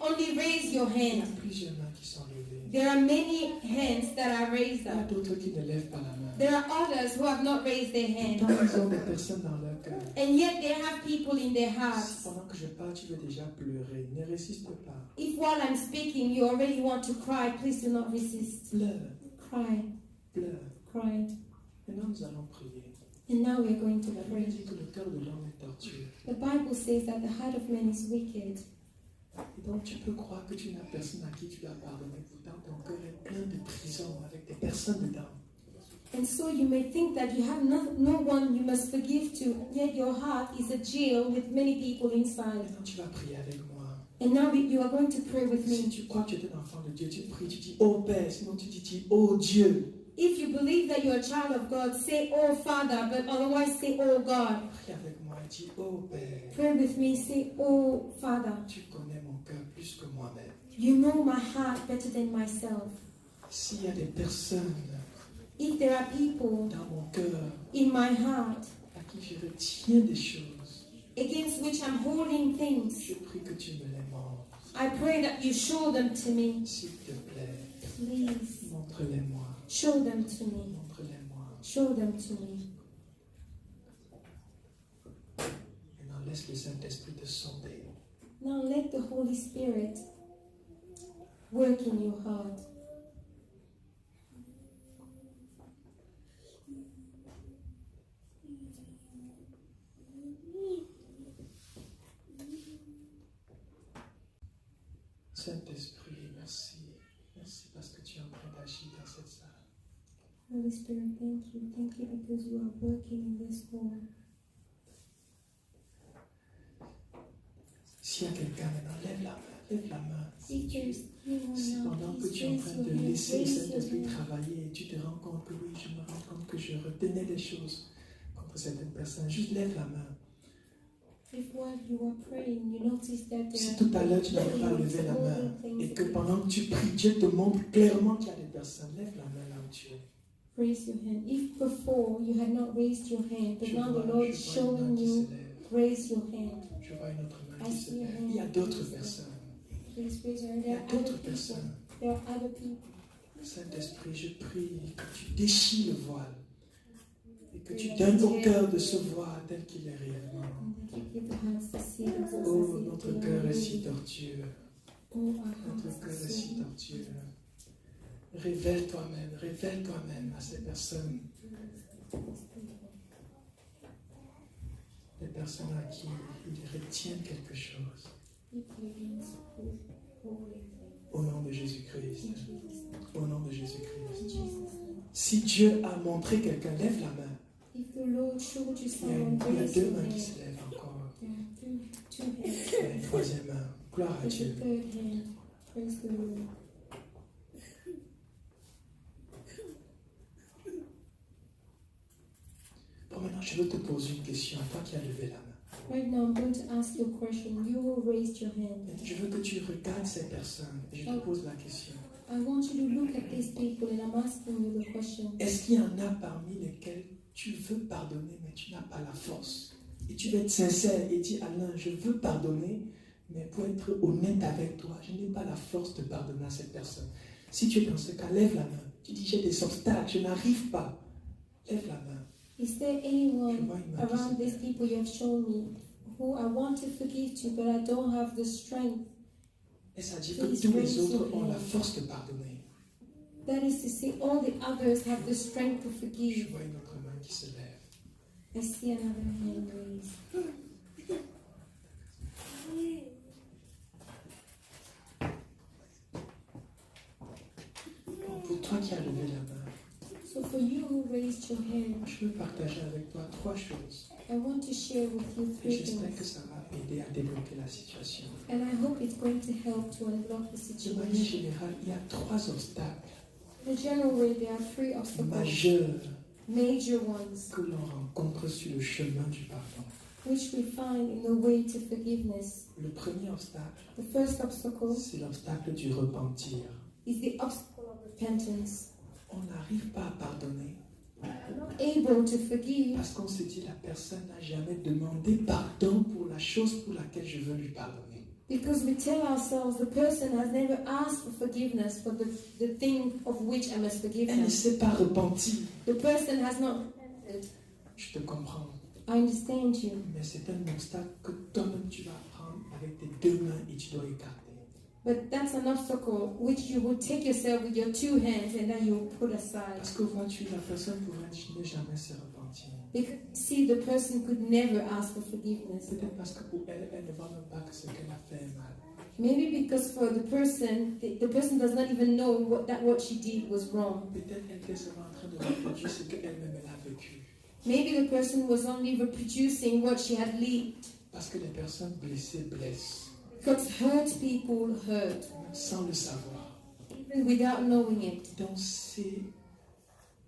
only raise your Il y a hand. plusieurs mains qui sont levées. There are many hands that are raised Il y a up. d'autres qui ne lèvent pas la main. There are others who have not raised their hand. Pourtant, ils ont des personnes dans leur cœur. And yet they have people in their Si hearts. pendant que je parle, tu veux déjà pleurer, ne résiste pas. If while I'm speaking you already want to cry, please do not resist. Pleure, Cry, pleure. cry. Maintenant, nous allons prier. And now we are going to La Bible pray. dit que le cœur de l'homme est tortueux. The Bible says that the heart of man is wicked. Et donc, tu peux croire que tu n'as personne à qui tu dois pardonner. Pourtant, ton cœur est plein de prisons avec des personnes dedans. And so you may think that you have no one you must forgive to, yet your heart is a jail with many people inside. Maintenant, tu vas prier avec moi. And now you are going to pray with Si me. tu crois que tu es un enfant de Dieu, tu pries, tu dis, oh Père, sinon tu dis, oh Dieu. If you believe that you're a child of God, say, Oh Father, but otherwise say, Oh God. Prie avec moi et dis, oh Père, Pray with me, say, Oh Father. tu connais mon cœur plus que moi-même. You know my heart better than myself. S'il y a des personnes If there are people dans mon cœur in my heart à qui je retiens des choses, against which I'm holding things, je prie que tu me les montres. I pray that you show them to me. S'il te plaît, Please, montre-les-moi. show them to me. Montre-les-moi. Show them to me. Maintenant, laisse le Saint-Esprit te sonder. Now let the Holy Spirit work in your heart. Saint-Esprit, merci. Merci parce que tu es en train d'agir dans cette salle. Holy Spirit, thank you. Thank you because you are working in this hall. S'il y a quelqu'un maintenant, lève la main, lève la main. If there's anyone C'est now, pendant que please tu es en raise train your de hand. laisser le Raise your Saint-Esprit hand. travailler et tu te rends compte que oui, je me rends compte que je retenais des choses contre certaines personnes. Juste lève la main. If while you are praying, you notice that there Si are tout à l'heure tu n'avais pas levé la main et que pendant que tu pries, Dieu te montre clairement qu'il y a des personnes, lève la main là où tu es. raise your hand. If before you had not raised your hand, but Je now the vois Lord une is main showing qui you, se lève. raise your hand. Je vois une autre main I qui se see a lève. hand. Il y a d'autres personnes. Please raise your hand. Il y There a are other d'autres people. personnes. There are other people. Saint-Esprit, je prie que tu déchires le voile et que tu donnes au cœur de se voir tel qu'il est réellement. And that you give the hearts to see themselves Oh, as if notre they cœur are est si really. tortueux. Oh, our Notre hearts cœur are est si so tortueux. Révèle toi-même à ces personnes. Des personnes à qui ils retiennent quelque chose. Au nom de Jésus-Christ. Au nom de Jésus-Christ. Si Dieu a montré quelqu'un, lève la main. If the Lord showed you Il y a, someone, il y a raise deux your mains qui hand. se lèvent encore. There are two hands. Il y a une troisième main. Gloire à There's a Dieu. third hand. Praise the Lord. Bon, maintenant, je veux te poser une question. Toi qui as levé la main. Right now, I'm going to ask you a question. You will raise your hand. Je veux que tu regardes ces personnes et je te pose la question. I want you to look at these people and I'm asking you the question. Est-ce qu'il y en a parmi lesquels tu veux pardonner mais tu n'as pas la force? Et tu vas être sincère et dire, Alain, je veux pardonner, mais pour être honnête avec toi, je n'ai pas la force de pardonner à cette personne. Si tu es dans ce cas, lève la main. Tu dis, j'ai des obstacles, je n'arrive pas. Lève la main. Is there Je anyone vois une main qui se around these lève. people you have shown me who I want to forgive to, but I don't have the strength? Et ça dit que tous les autres ont la force de pardonner. That is to say, all the others have the strength to Je forgive. vois une autre main qui se lève. I see another hand raised. Pour toi qui as levé la main, So for you who raised your hand, je veux partager avec toi 3 choses. I want to share with you Et 3 j'espère que things. ça va aider à débloquer la situation. And I hope it's going to help to unblock the De manière situation. générale, il y a 3 obstacles In a general way, there are 3 obstacles, majeurs major ones, que l'on rencontre sur le chemin du pardon. which we find in the way to forgiveness. Le premier obstacle, The first obstacle c'est l'obstacle du repentir. is the obstacle of repentance. On n'arrive pas à pardonner Not able to forgive parce qu'on se dit la personne n'a jamais demandé pardon pour la chose pour laquelle je veux lui pardonner. because we tell ourselves the person has never asked for forgiveness for the thing of which I must forgive Elle ne them. s'est pas repentie. The person has not repented. Je te comprends. I understand you. Mais c'est un obstacle que toi-même tu vas prendre avec tes 2 mains et tu dois écarter. But that's an obstacle which you will take yourself with your 2 hands and then you will put aside. Parce que vois-tu, la personne pourrait ne jamais se repentir. Because, see, the person could never ask for forgiveness. Peut-être parce que pour elle, elle ne voit même pas que ce qu'elle a fait est mal. Maybe because for the person does not even know what she did was wrong. Peut-être elle était seulement en train de reproduire ce qu'elle-même elle a vécu. Maybe the person was only reproducing what she had lived. Parce que les personnes blessées blessent, Because hurt people hurt, sans le savoir. even without knowing it. Donc c'est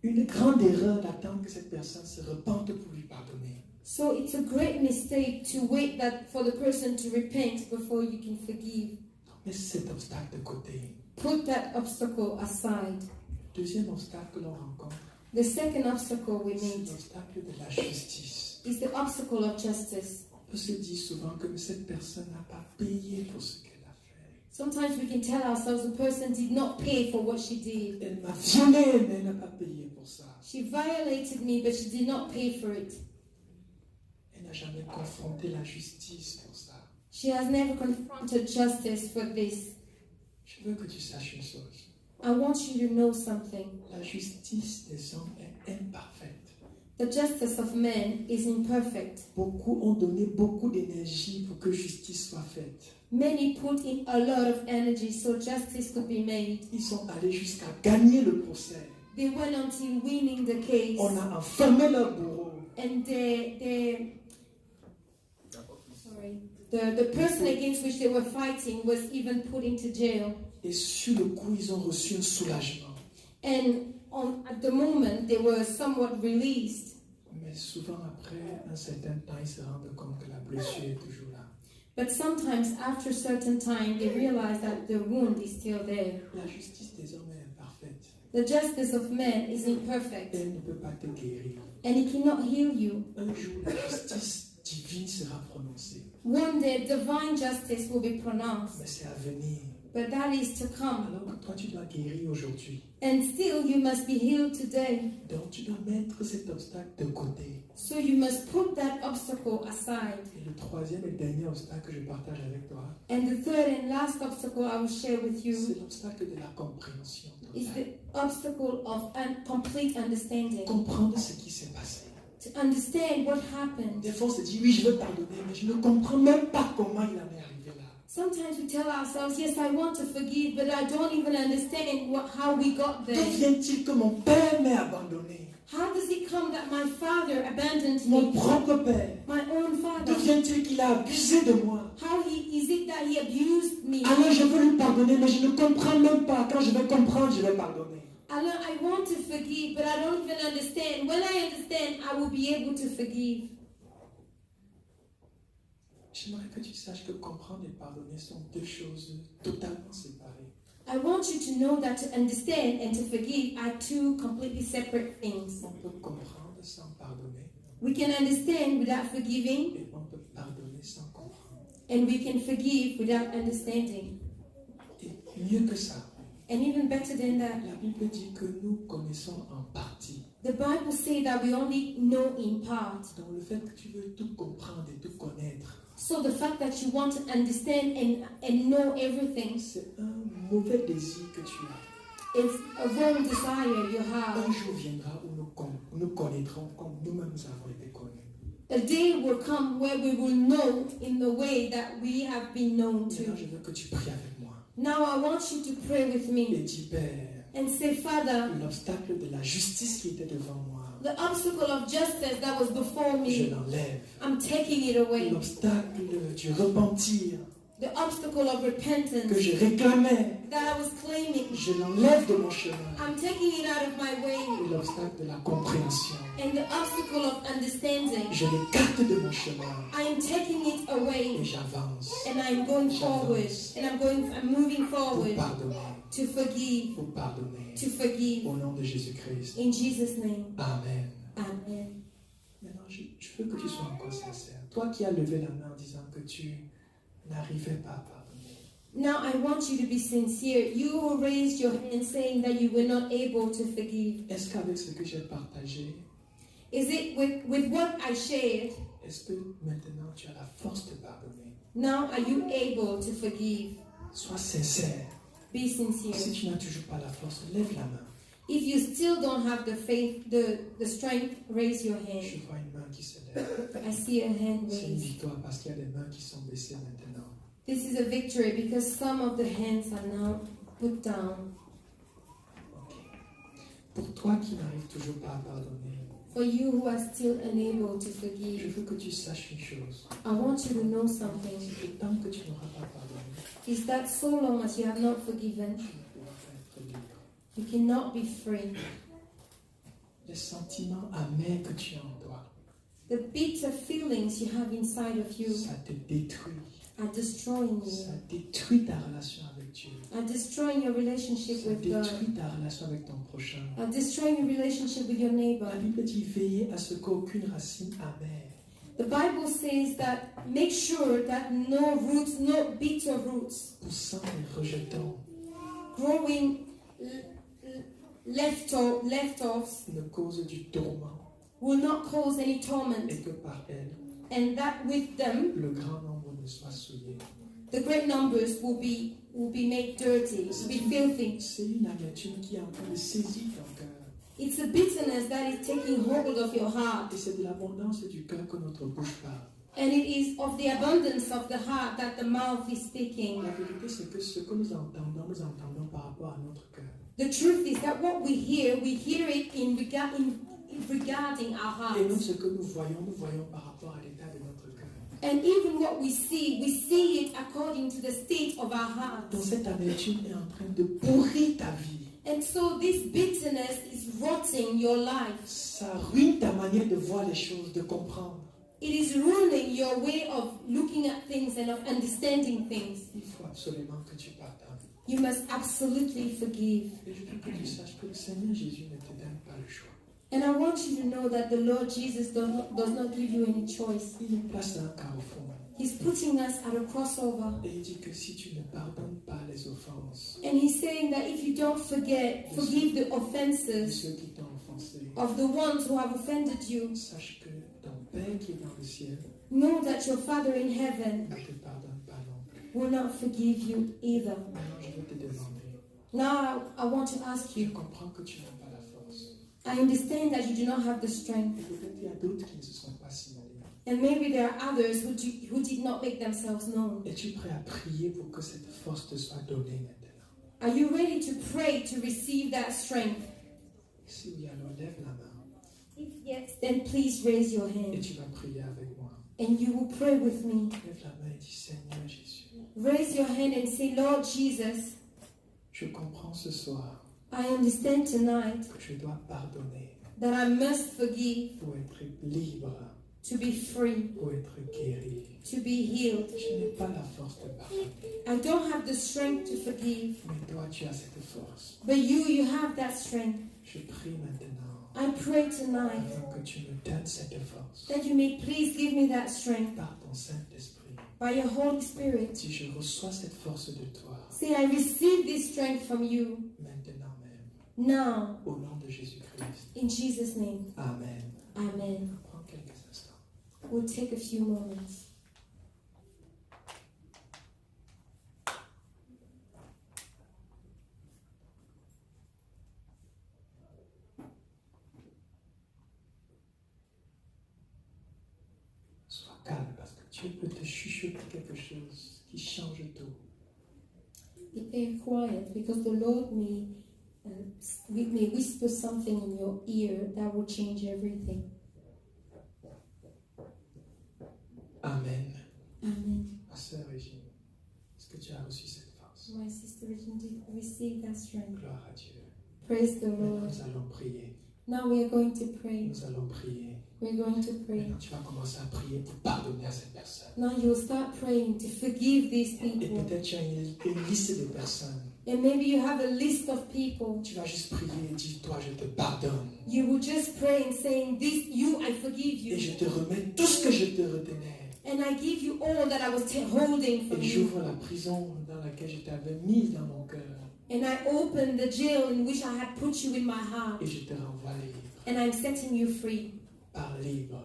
une grande erreur d'attendre que cette personne se repente pour lui pardonner. So it's a great mistake to wait for the person to repent before you can forgive. Mais cet obstacle de côté. Put that obstacle aside. Deuxième obstacle que l'on rencontre, The second obstacle we c'est meet l'obstacle de la justice. is the obstacle of justice. On se dit souvent que cette personne n'a pas payé pour ce qu'elle a fait. Sometimes we can tell ourselves the person did not pay for what she did. Elle m'a violé, mais elle n'a pas payé pour ça. She violated me, but she did not pay for it. Elle n'a jamais confronté la justice pour ça. She has never confronted justice for this. Je veux que tu saches une chose. I want you to know something. La justice des hommes est imparfaite. The justice of men is imperfect. Beaucoup ont donné beaucoup d'énergie pour que justice soit faite. Many put in a lot of energy so justice could be made. Ils sont allés jusqu'à gagner le procès. They went until winning the case. On a enfermé leur bourreau. And the person against which they were fighting was even put into jail. Et sur le coup, ils ont reçu un soulagement. And at the moment, they were somewhat released. Mais souvent après un certain temps, ils se rendent compte que la blessure est toujours là. But sometimes, after a certain time, they realize that the wound is still there. La justice des hommes est imparfaite. The justice of men is imperfect, Elle ne peut pas te guérir. and it cannot heal you. Un jour, la justice divine sera prononcée. One day, divine justice will be pronounced, Mais c'est à venir. but that is to come. Alors que toi, tu dois guérir aujourd'hui. And still, you must be healed today. Donc, tu dois mettre cet obstacle de côté. So you must put that obstacle aside. Et le troisième et dernier obstacle que je partage avec toi, And the third and last obstacle I will share with you c'est l'obstacle de la compréhension is totale. the obstacle of complete understanding. Comprendre ce qui s'est passé. To understand what happened. Des fois, on se dit, oui, je veux pardonner, mais je ne comprends même pas comment il en est arrivé là. Sometimes we tell ourselves, yes, I want to forgive, but I don't even understand how we got D'où there. vient-il que mon père m'ait abandonné? How does it come that my father abandoned Mon me? propre père. My own D'où father. vient-il qu'il a abusé de moi? How is it that he abused me? Alors je veux lui pardonner, mais je ne comprends même pas. Quand je vais comprendre, je vais pardonner. I want to forgive, but I don't even understand. When I understand, I will be able to forgive. J'aimerais que tu saches que comprendre et pardonner sont 2 choses totalement séparées. I want you to know that to understand and to forgive are 2 completely separate things. On peut comprendre sans pardonner We can understand without forgiving, et on peut pardonner sans comprendre. and we can forgive without understanding. Et mieux que ça, And even better than that, La Bible dit que nous connaissons en partie. the Bible says that we only know in part. Donc le fait que tu veux tout comprendre et tout connaître, So the fact that you want to understand and know everything c'est un mauvais désir que tu as. is a wrong desire you have. Un jour viendra où nous connaîtrons comme nous-mêmes nous avons été connus. A day will come where we will know in the way that we have been known Maintenant, to. je veux que tu pries avec moi. Now I want you to pray with Et me dis, Père, and say, Father, l'obstacle de la justice qui était devant moi, the obstacle of justice that was before je me, l'enlève. I'm taking it away. L'obstacle du repentir The obstacle of que repentance je réclamais, that I was claiming, je l'enlève de mon chemin. I'm taking it out of my Et way. l'obstacle de la compréhension, And the obstacle of understanding, je l'écarte de mon chemin I am taking it et away. j'avance And I'm going forward. And I'm moving pour forward pardonner, to forgive, pour pardonner. to forgive. Au nom de Jésus-Christ. In Jesus' name, Amen. amen. Maintenant, je veux que tu sois encore sincère. Toi qui as levé la main en disant que tu n'arrivais pas à pardonner. Now I want you to be sincere. You who raised your hand saying that you were not able to forgive. Est-ce qu'avec ce que j'ai partagé, Is it with what I shared? est-ce que maintenant tu as la force de pardonner? Now are you able to forgive? Sois sincère. Be sincere. Si tu n'as toujours pas la force, lève la main. If you still don't have the faith, the strength, raise your Je hand. vois une main qui se lève. I see a hand C'est une raised. victoire parce qu'il y a des mains qui sont baissées maintenant. This is a victory because some of the hands are now put down. Ok. Pour toi qui n'arrives toujours pas à pardonner, For you who are still unable to je forgive, veux que tu saches une chose. I want you to know something. C'est que tant que tu n'auras pas pardonné, Is that so long as you have not forgiven, tu ne pourras pas être libre. you cannot be free. Les sentiments amers que tu as en toi, The bitter feelings you have inside of you ça te détruit. are destroying Ça you, détruit ta relation avec Dieu. are destroying your relationship Ça with God, détruit ta relation avec ton prochain. are destroying your relationship with your neighbor. La Bible dit veillez à ce qu'aucune racine amère The Bible says that make sure that no roots, no bitter roots, poussant et rejetant growing left-offs ne cause du tourment will not cause any et torment, que par elle, and that with them le grand nombre ne soit souillé. the great numbers will be made dirty, will be filthy. C'est une amertume qui est en train de saisir ton cœur. It's a bitterness that is taking hold of your heart, Et c'est de l'abondance du cœur que notre bouche parle. and it is of the abundance of the heart that the mouth is speaking. La vérité, c'est que ce que nous entendons par rapport à notre cœur. The truth is that what we hear it in regarding our Et nous, hearts. ce que nous voyons par rapport à l'état de notre cœur. And even what we see it according to the state of our hearts. Donc cette amertume est en train de pourrir ta vie. And so this bitterness is rotting your life. Ça ruine ta manière de voir les choses, de comprendre. It is ruining your way of looking at things and of understanding things. Il faut absolument que tu pardonnes. You must absolutely forgive. Et je veux que tu saches que le Seigneur Jésus ne te donne pas le choix. And I want you to know that the Lord Jesus does not give you any choice. Il nous place à un carrefour. He's putting us at a crossover. Et il dit que si tu ne pardonnes pas les offenses And he's saying that if you don't forgive the de offenses ceux qui t'ont offensé, of the ones who have offended you, sache que ton Père qui est dans le ciel know that your Father in heaven ne te pardonne pas non plus. will not forgive you either. Maintenant, je veux te demander, Now I want to ask je you, comprends que tu n'as pas la force. I understand that you do not have the Et strength, peut-être il y a d'autres qui ne se sont pas signalés. and maybe there are others who did not make themselves known. Es-tu prêt à prier pour que cette force te soit donnée maintenant? Are you ready to pray to receive that strength? Si oui, alors lève la main If yes, then please raise your et hand tu vas prier avec moi. and you will pray with me. Lève la main et dis Seigneur Jésus, Raise your hand and say, Lord Jesus, je comprends ce soir I understand tonight que je dois pardonner that I must forgive pour être libre, to be free, pour être guéri. to be healed. Je n'ai pas la force de pardonner, I don't have the strength to forgive, mais toi tu as cette force. but you have that strength. Je prie maintenant I pray tonight afin que tu me donnes cette force that you may please give me that strength par ton Saint-Esprit. by your Holy Spirit. Dis, je reçois cette force de toi. Say, I receive this strength from you Maintenant même. now, Au nom de Jésus-Christ. in Jesus' name. Amen. Amen. Prends quelques instants. We'll take a few moments. Sois calme parce que Dieu peut te chuchoter quelque chose qui change tout. Be very quiet because the Lord may whisper something in your ear that will change everything. Amen. Amen. Ma sœur Régine, est-ce que tu as reçu cette force? My sister Regina did receive that strength. Gloire à Dieu. Praise the Maintenant, Lord. nous allons prier. Now we are going to pray. Nous allons prier. We're going to pray. Maintenant, tu vas commencer à prier pour pardonner à cette personne. Now you'll start praying to forgive these Et people. peut-être tu as une liste de personnes. And maybe you have a list of people. Tu vas juste prier et dire, toi, je te pardonne. You will just pray and saying, "This, you, I forgive Et je you, te remets tout ce que je te retenais. and I give you all that I was holding from Et you, j'ouvre la prison dans laquelle je t'avais mise dans mon cœur. and I open the jail in which I had put you in my heart, Et je te renvoie libre. and I'm setting you free. Par libre.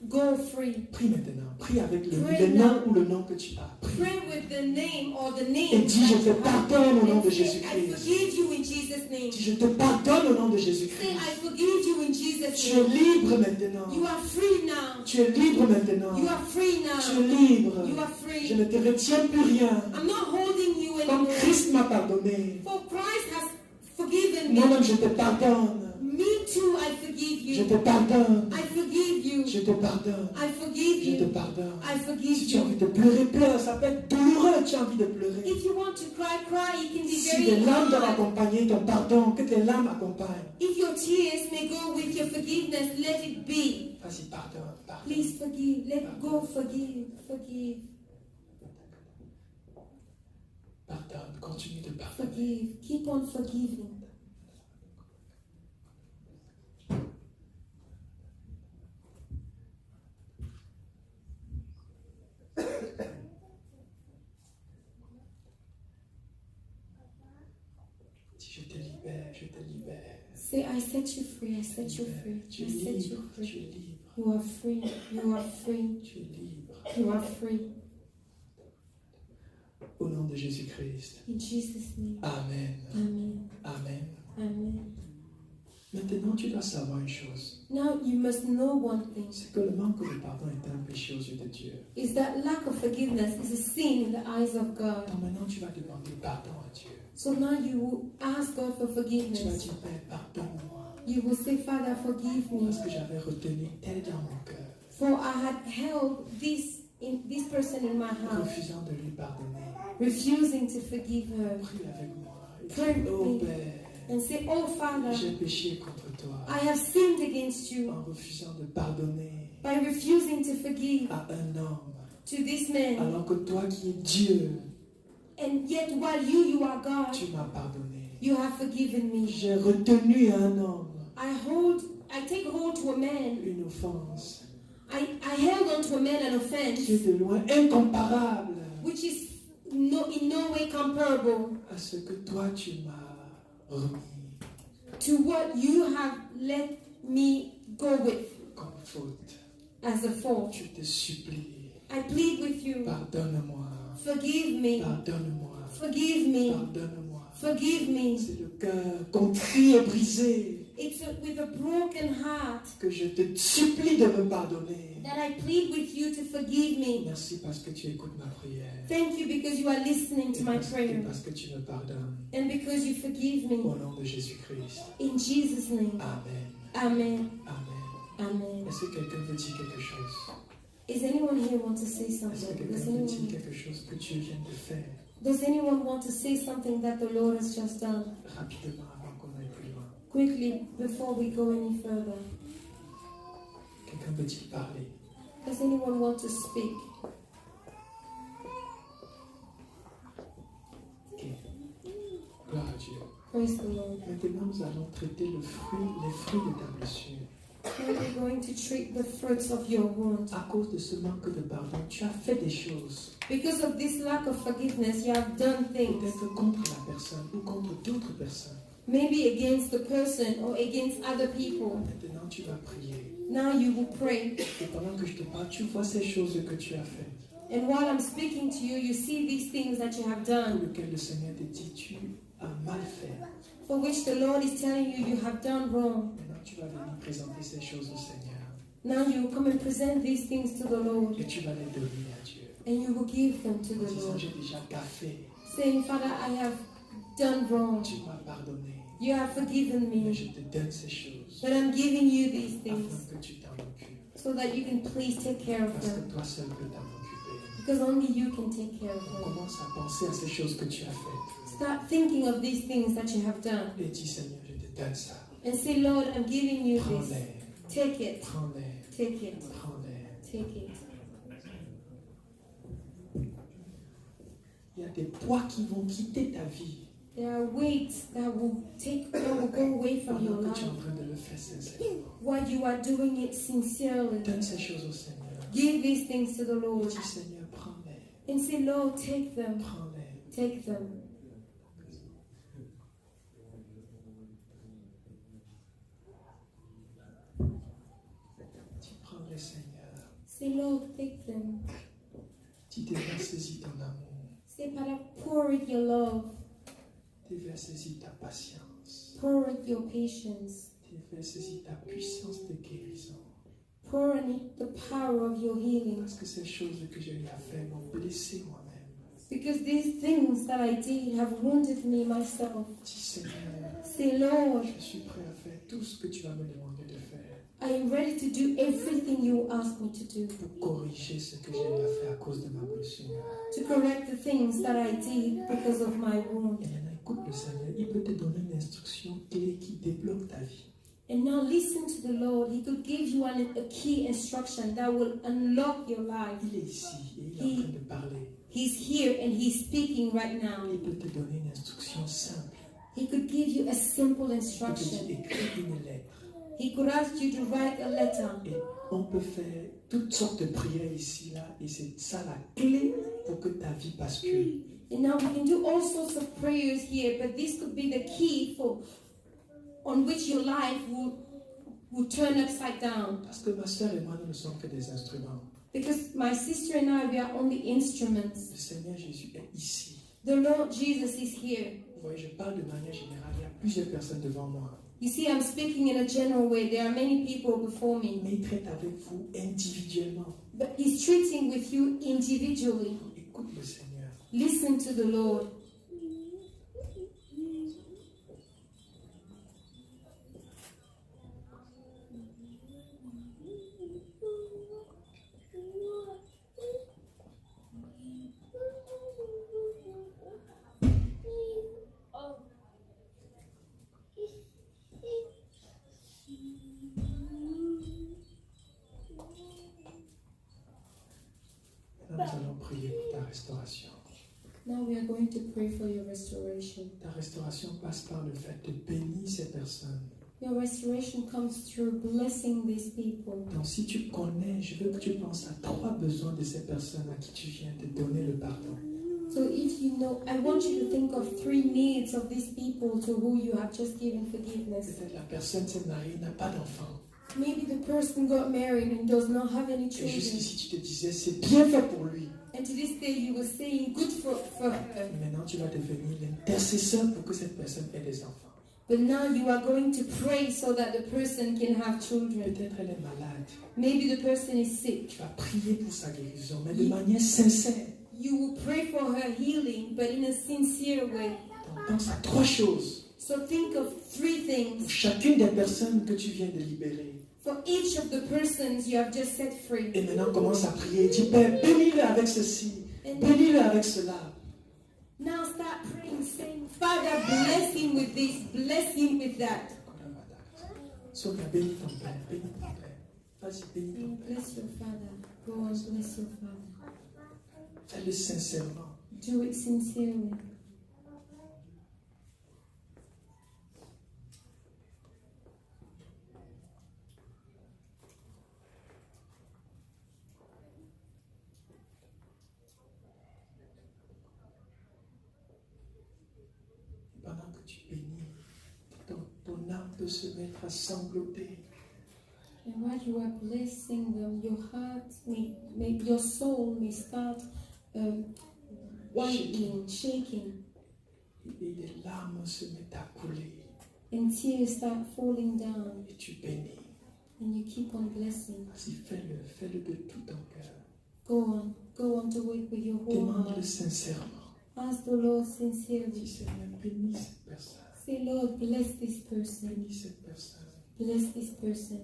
Go free. Prie maintenant. Prie avec le Pray nom now. ou le nom que tu as. Prie. Pray with the name or the Et name. dis, je that te you have. pardonne au nom de And say, I Jésus-Christ. forgive you in Jesus' name. Dis, je te pardonne au nom de Say, Jésus-Christ. I forgive you in Jesus' Tu es name. libre maintenant. You are free now. Tu es libre maintenant. You are free Tu es now. libre. You are Je free. ne te retiens plus rien. I'm not holding you Comme anymore. Christ m'a pardonné. For Christ has forgiven me. Moi-même, je te pardonne. Me too, I forgive Je you. te pardonne. I forgive you. Je te pardonne. I forgive Je te you. pardonne. I forgive Si tu as envie you. de pleurer, pleure. Ça peut être douloureux. Tu as envie de pleurer. If you want to cry, cry. It can be Si very les larmes doivent hard. accompagner ton pardon, que tes larmes accompagnent. If your tears may go with your forgiveness, let it be. Vas-y, pardonne, pardonne. Please forgive. Let go. Forgive. Forgive. Pardonne, continue de pardonner. Forgive. Keep on forgiving. Si je te libère, je te libère. Say, I set you free. I set you free. Tu I es set libre, you tu free. es libre, You are free. You are free. tu es libre. You are free. Au nom de Jésus-Christ. In Jesus' name. Amen. Amen. Amen. Amen. Maintenant, tu dois savoir une chose. Now you must know one thing. C'est que le manque de pardon est un péché aux yeux de Dieu. Is that lack of forgiveness is a sin in the eyes of God. Donc maintenant, tu vas demander pardon à Dieu. So now you will ask God for Tu vas forgiveness. dire, Père, pardonne-moi. You will say, Father, forgive me. Parce que j'avais retenu tel dans mon cœur. For I had held this person in my heart, Refusant de lui pardonner. refusing to forgive her. Prie avec moi. Et Pray dis, with oh me. Père, And say, Oh Father, j'ai péché contre toi. I have sinned against you En refusant de pardonner by refusing to forgive à un homme. to this man. Alors que toi qui es Dieu, And yet while you are God, tu m'as pardonné. you have forgiven me. J'ai retenu à un homme I take hold to a man. une offense I held on to a man an qui offense est de loin incomparable which is in no way comparable à ce que toi tu m'as remis to what you have let me go with comme faute. as a fault. Je te supplie, I plead with you, pardonne-moi, forgive me, pardonne-moi, forgive me, pardonne-moi. forgive me. C'est le cœur contrit et brisé It's with a broken heart que je te supplie de me pardonner. that I plead with you to forgive me. Merci parce que tu écoutes ma prière. Thank you because you are listening to my Et prayer parce que tu me pardonnes. and because you forgive Au me. nom de Jésus-Christ. In Jesus' name. Amen. Amen. Amen. Amen. Est-ce que quelqu'un veut dire quelque chose? Is anyone here want to say Est-ce que something? quelqu'un veut dire quelque chose que Dieu vient de faire? Does anyone want to say something that the Lord has just done? Rapidement avant qu'on aille plus loin. Quickly, before we go any further. Quelqu'un veut-il parler? Does anyone want to speak? Ok. Gloire à Dieu. Praise the Lord. Maintenant, nous allons traiter les fruits de ta blessure. How are you going to treat the fruits of your wound? À cause de ce manque de pardon, tu as fait des choses, Because of this lack of forgiveness, you have done things. peut-être contre la personne ou contre d'autres personnes. Maybe against the person or against other people. Maintenant, tu vas prier. Now you will pray. Et pendant que je te parle, tu vois ces choses que tu as faites, And while I'm speaking to you, you see these things that you have pour done, lesquelles le Seigneur te dit, tu as mal fait. for which the Lord is telling you you have done wrong. Maintenant, tu vas venir présenter ces choses au Seigneur. Now you will come and present these things to the Lord, Et tu vas les donner à Dieu. and you will give them to En the disant, Lord, j'ai déjà gaffé. saying, Father, I have done wrong. Tu m'as pardonné. You have forgiven Mais me, je te donne ces choses but I'm giving you these things afin que tu t'en occupes. so that you can please take care of Parce que them, toi seul peux t'en occuper. because only you can take care of On them. commence à penser à ces choses que tu as faites. Start thinking of these things that you have done, Et dis, Seigneur, je te donne ça. and say, Lord, I'm giving you this. Prends-les. Take it, Prends-les. take it, Prends-les. take it. Il y a des poids qui vont quitter ta vie There are weights that will go away from your pendant que tu es en life train de le faire sincèrement. while you are doing it sincerely. Donne ces choses au Seigneur. Give these things to the Et Lord dis, Seigneur, prends-les. and say, Lord, take them, Prends-les. take them. Dis, prends-les, Seigneur. Say, Lord, take them. Dis, déverse-y ton amour. Say, Father, pour it your love, Déverse-y ta patience. pour it your patience, Déverse-y ta puissance de guérison. pour in it the power of your healing. Parce que ces choses que j'ai eu à faire m'ont blessé moi-même. Because these things that I did have wounded me myself. Dis, Seigneur, Say, Lord, je suis prêt à faire tout ce que tu vas me demander de faire I am ready to do everything you ask me to do, pour corriger ce que j'ai eu à faire à cause de ma blessure. to correct the things that I did because of my wound. Et maintenant, écoute le Seigneur, il peut te donner une instruction clé qui débloque ta vie. And now listen to the Lord. He could give you a key instruction that will unlock your life. Il est ici et il est en train de parler. He's here and he's speaking right now. Il peut te donner une instruction simple. He could give you a simple Il peut te dire instruction. écris une lettre. He could ask you to write a letter. Et on peut faire toutes sortes de prières ici, là, et c'est ça la clé pour que ta vie bascule. And now we can do all sorts of prayers here, but this could be the key on which your life will turn upside down. Parce que ma soeur et moi, nous ne sommes que des instruments. Because my sister and I, we are only instruments. Le Seigneur Jésus est ici. The Lord Jesus is here. Vous voyez, je parle de manière générale, il y a plusieurs personnes devant moi. You see, I'm speaking in a general way. There are many people before me. Mais il traite avec vous individuellement. But he's treating with you individually. Écoute le Seigneur. Listen to the Lord. Maintenant, nous allons prier pour ta restauration. Now we are going to pray for your restoration. Ta restauration passe par le fait de bénir ces personnes. Your restoration comes through blessing these people. Donc, si tu connais, je veux que tu penses à 3 besoins de ces personnes à qui tu viens de donner le pardon. So if you know, I want you to think of 3 needs of these people to who you have just given forgiveness. Peut-être la personne s'est mariée, n'a pas d'enfant. Maybe the person got married and does not have any Et children. jusqu'ici, tu te disais, c'est bien fait pour lui. And to this day you were saying good for her. Et maintenant, tu vas devenir l'intercesseur pour que cette personne ait des enfants. But now you are going to pray so that the person can have children. Peut-être elle est malade. Maybe the person is sick. Tu vas prier pour sa guérison, mais de manière sincère. You will pray for her healing, but in a sincere way. Donc, pense à 3 choses So think of 3 pour things chacune des personnes que tu viens de libérer. for each of the persons you have just set free. Et maintenant, commence à prier. Dis, Père, bénis-le avec ceci, And bénis-le avec cela. now start praying, saying, Father, bless him with this, bless him with that. Sonia, bénis ton Père, bénis ton Père. Vas-y, bénis ton Père. Bless your Father. Go on, bless your Father. Fais-le sincèrement. Do it sincerely. peut se mettre à sangloter. And while you are blessing them, your heart your soul may start winding, shaking, Et des larmes se mettent à couler. and tears start falling down, Et tu bénis. and you keep on blessing. Vas-y, fais-le de tout ton cœur. Go on to it with your whole Demande-le heart. sincèrement. Ask the Lord Dis, sincerely. Seigneur, bénis cette personne. Say, Lord, bless this person. Bénis cette personne. Bless this person.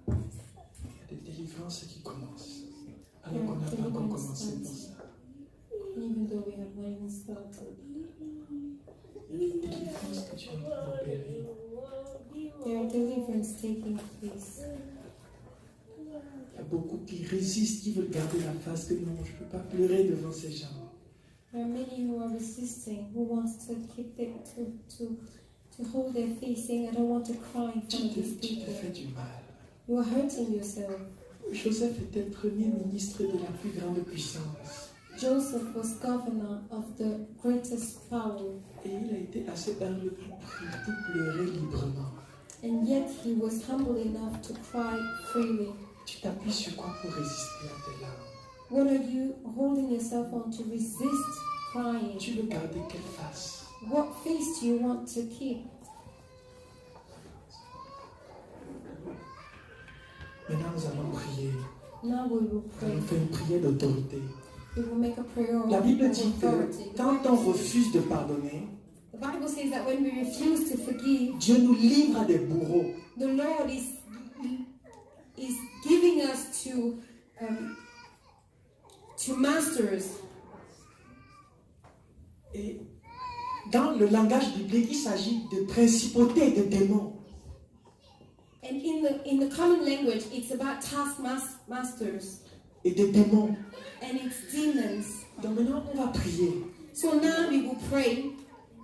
Il y a des délivrances qui commencent. Alors qu'on n'a pas encore commencé pour ça. Even though we have not even started. Il y a des délivrances que tu es en train d'opérer. There are deliverance taking place. Il y a beaucoup qui résistent, qui veulent garder la face que non, je ne peux pas pleurer devant ces gens. There are many who are resisting, who wants to keep them to hold their face, saying, I don't want to cry in front of these Tu te people. fais du mal. You are hurting yourself. Joseph était le premier ministre de la plus grande puissance. Joseph was governor of the greatest power, Et il a été assez humble pour pleurer librement. and yet he was humble enough to cry freely. Tu t'appuies sur quoi pour résister à tes larmes? What are you holding yourself on to resist crying? Tu veux garder quelle face? What face do you want to keep? Maintenant, nous allons prier. Now we will Nous pray. allons faire une prière d'autorité. We will make a prayer La of Bible dit authority. que quand on refuse de pardonner, The Bible says that when we refuse to forgive, Dieu nous livre à des bourreaux. the Lord is giving us to masters. Et dans le langage biblique, il s'agit de principautés, de démons. And in the common language, it's about taskmasters Et des démons. and it's demons. Donc maintenant, on va prier. So now we will pray.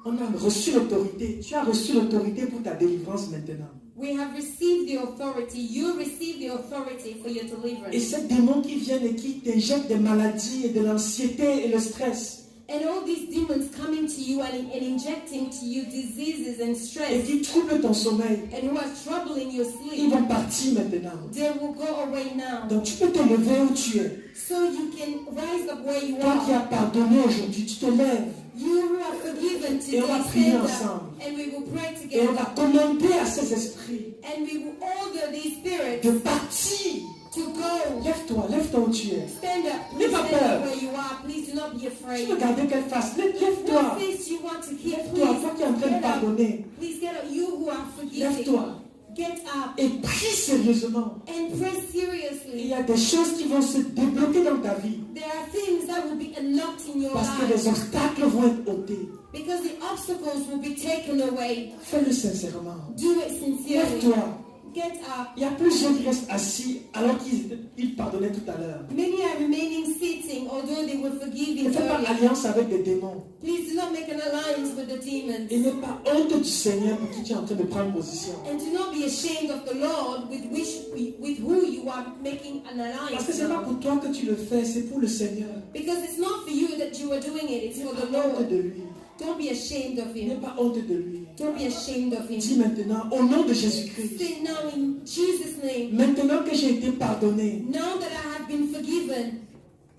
On a reçu l'autorité. Tu as reçu l'autorité pour ta délivrance maintenant. We have received the authority. You receive the authority for your Et deliverance. ces démons qui viennent et qui t'injectent des maladies et de l'anxiété et le stress, And all these demons coming to you and injecting to you diseases and et stress, qui troublent ton sommeil, and who are troubling your ils sleep, vont partir maintenant. they will go away now. Donc tu peux te lever où tu es. So you can rise up where you Toi qui as are. pardonné aujourd'hui, tu te lèves. You who are forgiven Et on va today, prier stand ensemble. up, and we will pray Et on va together. commander à ces esprits And we will order these spirits de partir. to go. Lève-toi où tu es. Stand up. N'aie Please pas stand peur. up where you are. Please do not be Tu afraid. veux garder quelle face? What Lève-toi. face you want to keep? Lève-toi. Toi qui es en train de Get up. pardonner. Please get up. You who are forgiving. Lève-toi. Get up Et prie sérieusement. and pray Il seriously. y a des choses qui vont se débloquer dans ta vie. There are things that will be unlocked in your Parce que les life obstacles vont être ôtés. because the obstacles will be taken away. Fais-le sincèrement. Do it sincerely. Lève-toi. Get up. Il y a plusieurs qui restent assis alors qu'ils pardonnaient tout à l'heure. Many are remaining sitting, although they were Ne forgiving fais pas earlier. alliance avec des démons. Please do not make an alliance with the demons. Et n'aie pas honte du Seigneur pour qui tu es en train de prendre position. And do not be ashamed of the Lord with who you are making an Parce que alliance ce n'est pas now. pour toi que tu le fais, c'est pour le Seigneur. Because it's not for you that you are doing it, it's N'aie for the pas honte Lord. de lui. Don't be ashamed of N'aie him. pas honte de lui. Don't be ashamed of him. Dis maintenant, au nom de Jésus-Christ, Say now in Jesus' name, maintenant que j'ai été pardonné now that I have been forgiven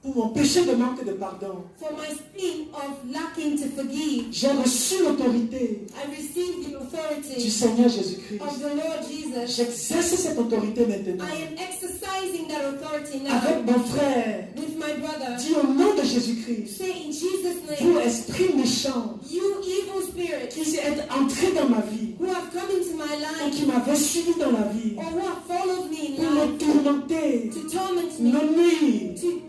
pour mon péché de manque de pardon, for my sin of lacking to forgive, j'ai reçu l'autorité I receive the du authority Seigneur Jésus-Christ. of the Lord Jesus. J'exerce cette autorité maintenant. I am exercising that authority now Avec mon frère, with my brother. dis au nom de Jésus-Christ, Say in Jesus' vous name, esprit méchant you evil spirit qui est entré dans ma vie who have come into my et life qui m'avait suivi dans la vie or who have followed me in pour me life tourmenter, to torment me, me nuire, to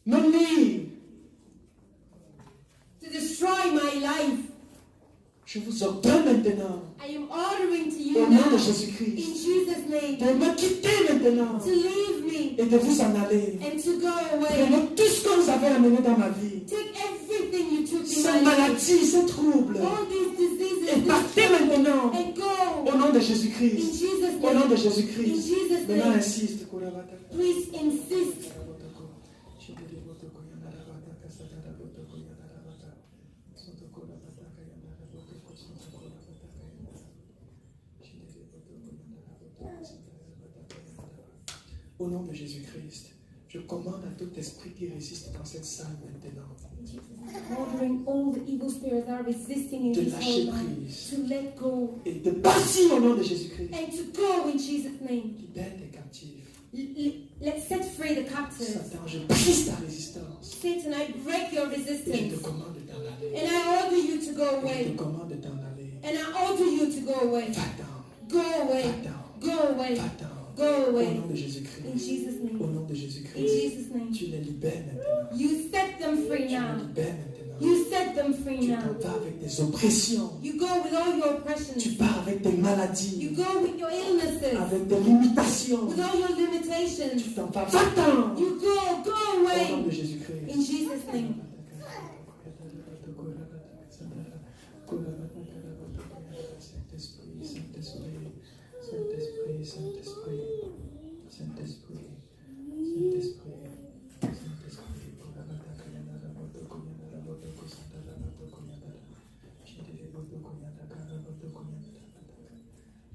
me nuire, destroy my life. Je vous ordonne maintenant, I am ordering to you au nom de now, Jésus-Christ, in Jesus' name, de me quitter maintenant to leave me et de vous en aller. and to go away. Prenez tout ce que vous avez amené dans ma vie, Take everything you took in ces my life, maladies, ces troubles, all these diseases, et this partez trouble, maintenant and go au nom de in Jésus-Christ. Jesus' Au nom de name. In Jésus-Christ. Jesus' Maintenant, name, insiste. please insist. Au nom de Jésus-Christ, je commande à tout esprit qui résiste dans cette salle maintenant Ordering all the evil spirits that are resisting in de this lâcher whole life prise to let go et de partir au nom de Jésus-Christ. and to go in Jesus' name. Libère tes captifs. Let's set free the captives. Satan, je brise ta résistance. Satan, I break your Et je te resistance. commande d'en aller. And I order you to go Et je away. te commande d'en aller. And I order you to go away. Va-t'en. Go away. Va-t'en. Go away. Va-t'en. Go Au away. nom de In Jésus-Christ. Jesus' Au name. nom de In Jésus-Christ. Jesus' name. Tu les libères maintenant. You set them free Tu les now. libères maintenant. You set them free Tu now. t'en vas avec tes oppressions. You go with all your Tu oppressions. pars avec tes You maladies. go with your illnesses. Avec tes limitations. With all your Tu limitations. t'en vas. Va-t'en. You go Au nom de away. Jésus-Christ. In Jesus' name. Saint-Esprit, Saint-Esprit, Saint-Esprit, Saint-Esprit, Saint-Esprit, Saint-Esprit,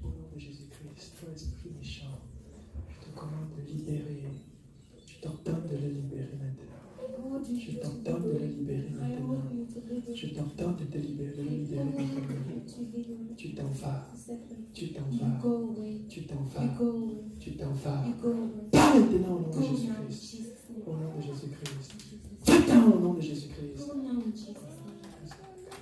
au nom de Jésus-Christ, toi esprit méchant, je te commande de libérer, je t'ordonne de le libérer maintenant. Je t'ordonne de le libérer maintenant. Je t'ordonne de te libérer, de le libérer maintenant. Tu t'en vas, tu t'en You vas, go away. tu t'en You vas, go away. tu t'en vas. You go away. Pas maintenant au nom de Go now in Jésus-Christ. Jesus' name. Au nom de Jésus-Christ. Va-t'en au nom de Jésus-Christ. Go now in Jesus' name.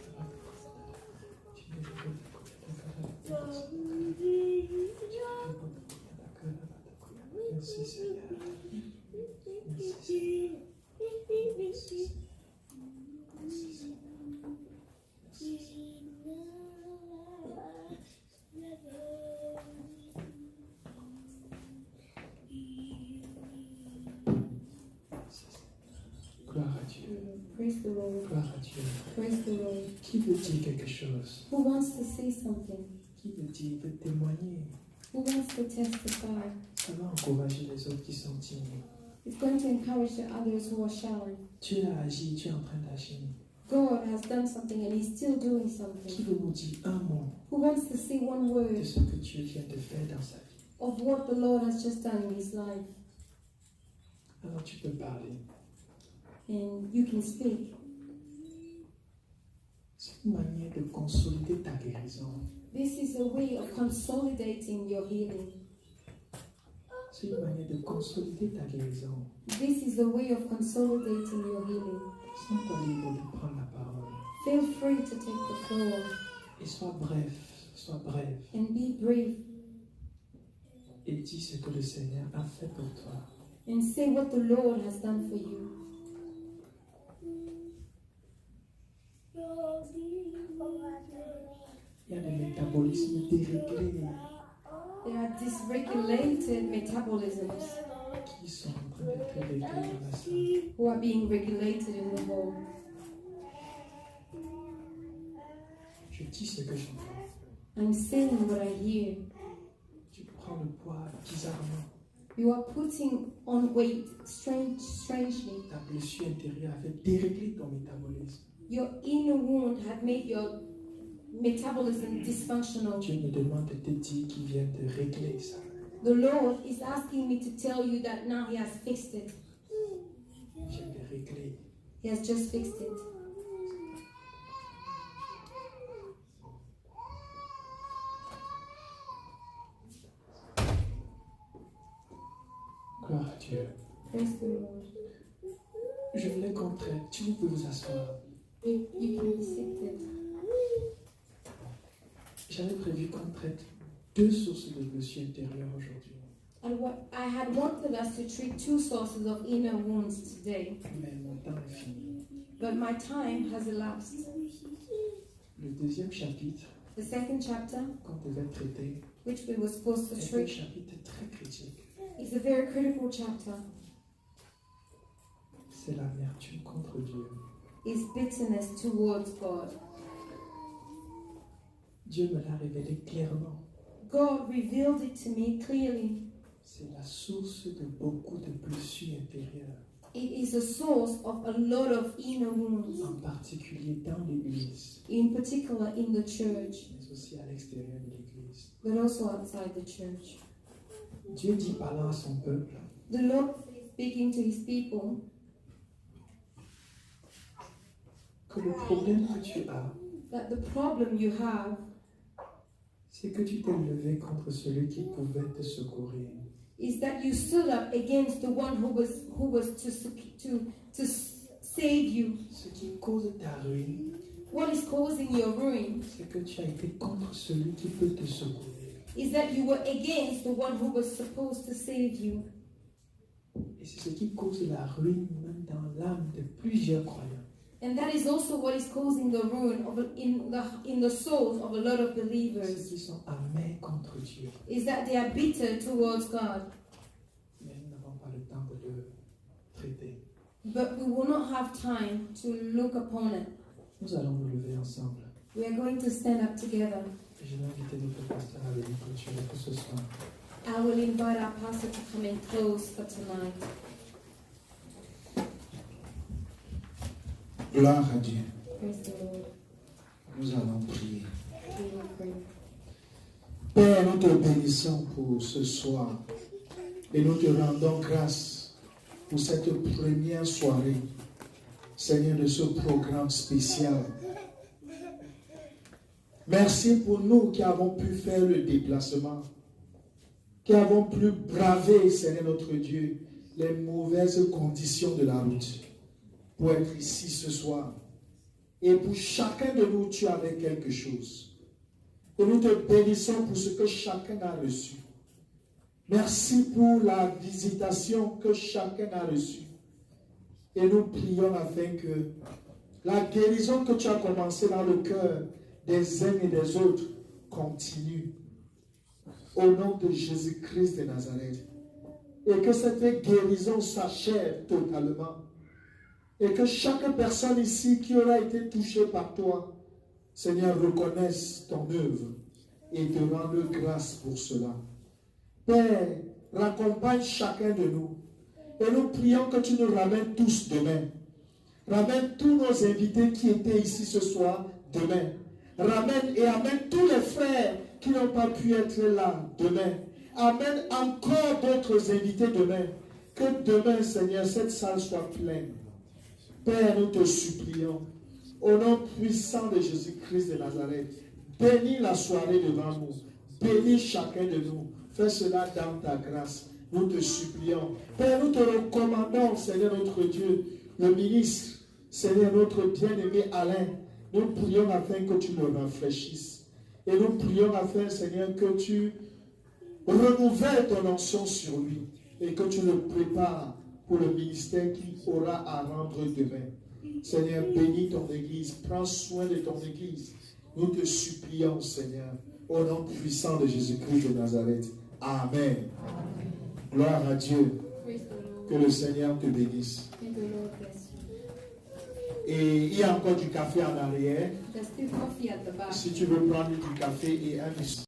Merci Seigneur. Merci Seigneur. Merci Seigneur. Merci Seigneur. Gloire à Dieu. Praise the Lord. Gloire à Dieu. Praise the Lord. Qui veut dire quelque chose? Who wants to say something? Qui veut dire, veut témoigner? Who wants to testify? Ça va encourager les autres qui sont timides. It's going to encourage the others who are shy. Dieu a agi, tu es en train d'agir. God has done something and He's still doing Qui something. veut nous dire un mot Who wants to say one de word ce que Dieu vient de faire dans sa vie? of what the Lord has just done in his life? Alors tu peux parler. And you can speak. C'est une manière de consolider ta guérison. This is a way of consolidating your healing. C'est une manière de consolider ta guérison. This is a way of consolidating your healing. Sens-toi libre de prendre la parole. Feel free to take the floor Et sois bref, and be brief et dis ce que le Seigneur a fait pour toi. and say what the Lord has done for you. Il y a des métabolismes déréglés There are dysregulated metabolisms qui sont en train d'être réglés dans la salle. who are being regulated in the home. Je dis ce que j'entends. I'm saying what I hear. Tu prends le poids bizarrement. You are putting on weight strangely. Ta blessure intérieure a fait dérégler ton métabolisme. Your inner wound had made your metabolism dysfunctional. Dieu me demande de te dire qu'il vient de régler ça. The Lord is asking me to tell you that now He has fixed it. Il vient de régler. He has just fixed it. Gloire à Dieu. Praise the Lord. Je voulais qu'on traite. Tu peux vous asseoir. You can be seated. J'avais prévu qu'on traite 2 sources de blessures intérieures aujourd'hui. And what I had wanted us to treat 2 sources of inner wounds today, Mais mon temps est fini. but my time has elapsed. Le deuxième chapitre, The second chapter, qu'on devait traiter, which we were supposed to est un treat, chapitre très critique. is a very critical chapter. C'est l'amertume contre Dieu. Is bitterness towards God. Dieu me l'a révélé clairement. God revealed it to me clearly. C'est la source de beaucoup de blessures intérieures, It is a source of a lot of inner wounds, en particulier dans l'Église, in particular in the church, mais aussi à l'extérieur de l'Église. but also outside the church. Dieu dit parlant à son peuple, The Lord is speaking to his people que le problème que tu as, that the problem you have c'est que tu t'es levé contre celui qui pouvait te secourir. is that you stood up against the one who was to save you. Ce qui cause ta ruine, What is causing your ruin c'est que tu as été contre celui qui peut te secourir. is that you were against the one who was supposed to save you. Et c'est ce qui cause la ruine même dans l'âme de plusieurs croyants. And that is also what is causing the ruin in the souls of a lot of Ceux believers, qui sont amers contre Dieu. is that they are bitter towards God. Mais nous n'avons pas le temps de le traiter. But we will not have time to look upon it. Nous allons nous lever ensemble. We are going to stand up together. Et je vais inviter notre pasteur à venir clôturer pour ce soir. I will invite our pastor to come and close for tonight. Gloire à Dieu. Praise the Lord. Nous allons prier. We will pray. Père, nous te bénissons pour ce soir et nous te rendons grâce pour cette première soirée, Seigneur, de ce programme spécial. Merci pour nous qui avons pu faire le déplacement, qui avons pu braver, Seigneur notre Dieu, les mauvaises conditions de la route pour être ici ce soir. Et pour chacun de nous, tu avais quelque chose. Et nous te bénissons pour ce que chacun a reçu. Merci pour la visitation que chacun a reçue. Et nous prions afin que la guérison que tu as commencée dans le cœur des uns et des autres continue. Au nom de Jésus-Christ de Nazareth. Et que cette guérison s'achève totalement. Et que chaque personne ici qui aura été touchée par toi, Seigneur, reconnaisse ton œuvre et te rende grâce pour cela. Père, raccompagne chacun de nous. Et nous prions que tu nous ramènes tous demain. Ramène tous nos invités qui étaient ici ce soir demain. Ramène et amène tous les frères qui n'ont pas pu être là demain. Amène encore d'autres invités demain. Que demain, Seigneur, cette salle soit pleine. Père, nous te supplions, au nom puissant de Jésus-Christ de Nazareth, bénis la soirée devant nous, bénis chacun de nous, fais cela dans ta grâce, nous te supplions. Père, nous te recommandons, Seigneur notre Dieu, le ministre, Seigneur notre bien-aimé Alain, nous prions afin que tu le rafraîchisses, et nous prions afin, Seigneur, que tu renouvelles ton onction sur lui, et que tu le prépares pour le ministère qu'il aura à rendre demain. Seigneur, bénis ton Église, prends soin de ton Église. Nous te supplions, Seigneur, au nom puissant de Jésus-Christ de Nazareth. Amen. Gloire à Dieu. Que le Seigneur te bénisse. May the Lord bless you. Et il y a encore du café en arrière. There's still coffee at the back. Si tu veux prendre du café et un biscuit.